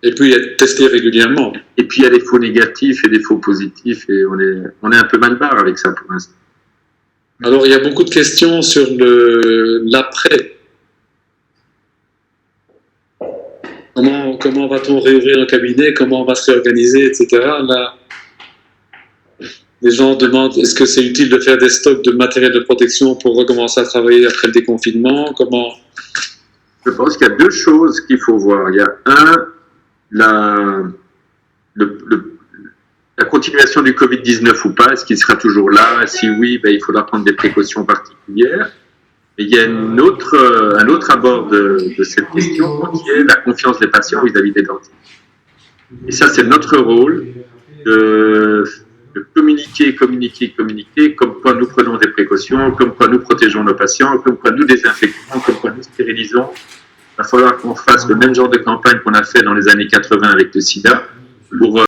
Et puis être testé régulièrement. Et puis, il y a des faux négatifs et des faux positifs, et on est un peu mal barre avec ça pour l'instant. Alors, il y a beaucoup de questions sur l'après. Comment va-t-on réouvrir le cabinet? Comment on va se réorganiser, etc. Là, les gens demandent, est-ce que c'est utile de faire des stocks de matériel de protection pour recommencer à travailler après le déconfinement? Comment? Je pense qu'il y a deux choses qu'il faut voir. Il y a la continuation du Covid-19 ou pas, est-ce qu'il sera toujours là? Si oui, ben, il faudra prendre des précautions particulières. Mais il y a un autre abord de cette question qui est la confiance des patients vis-à-vis des dentistes. Et ça, c'est notre rôle de communiquer, comme quoi nous prenons des précautions, comme quoi nous protégeons nos patients, comme quoi nous désinfectons, comme quoi nous stérilisons. Il va falloir qu'on fasse le même genre de campagne qu'on a fait dans les années 80 avec le sida pour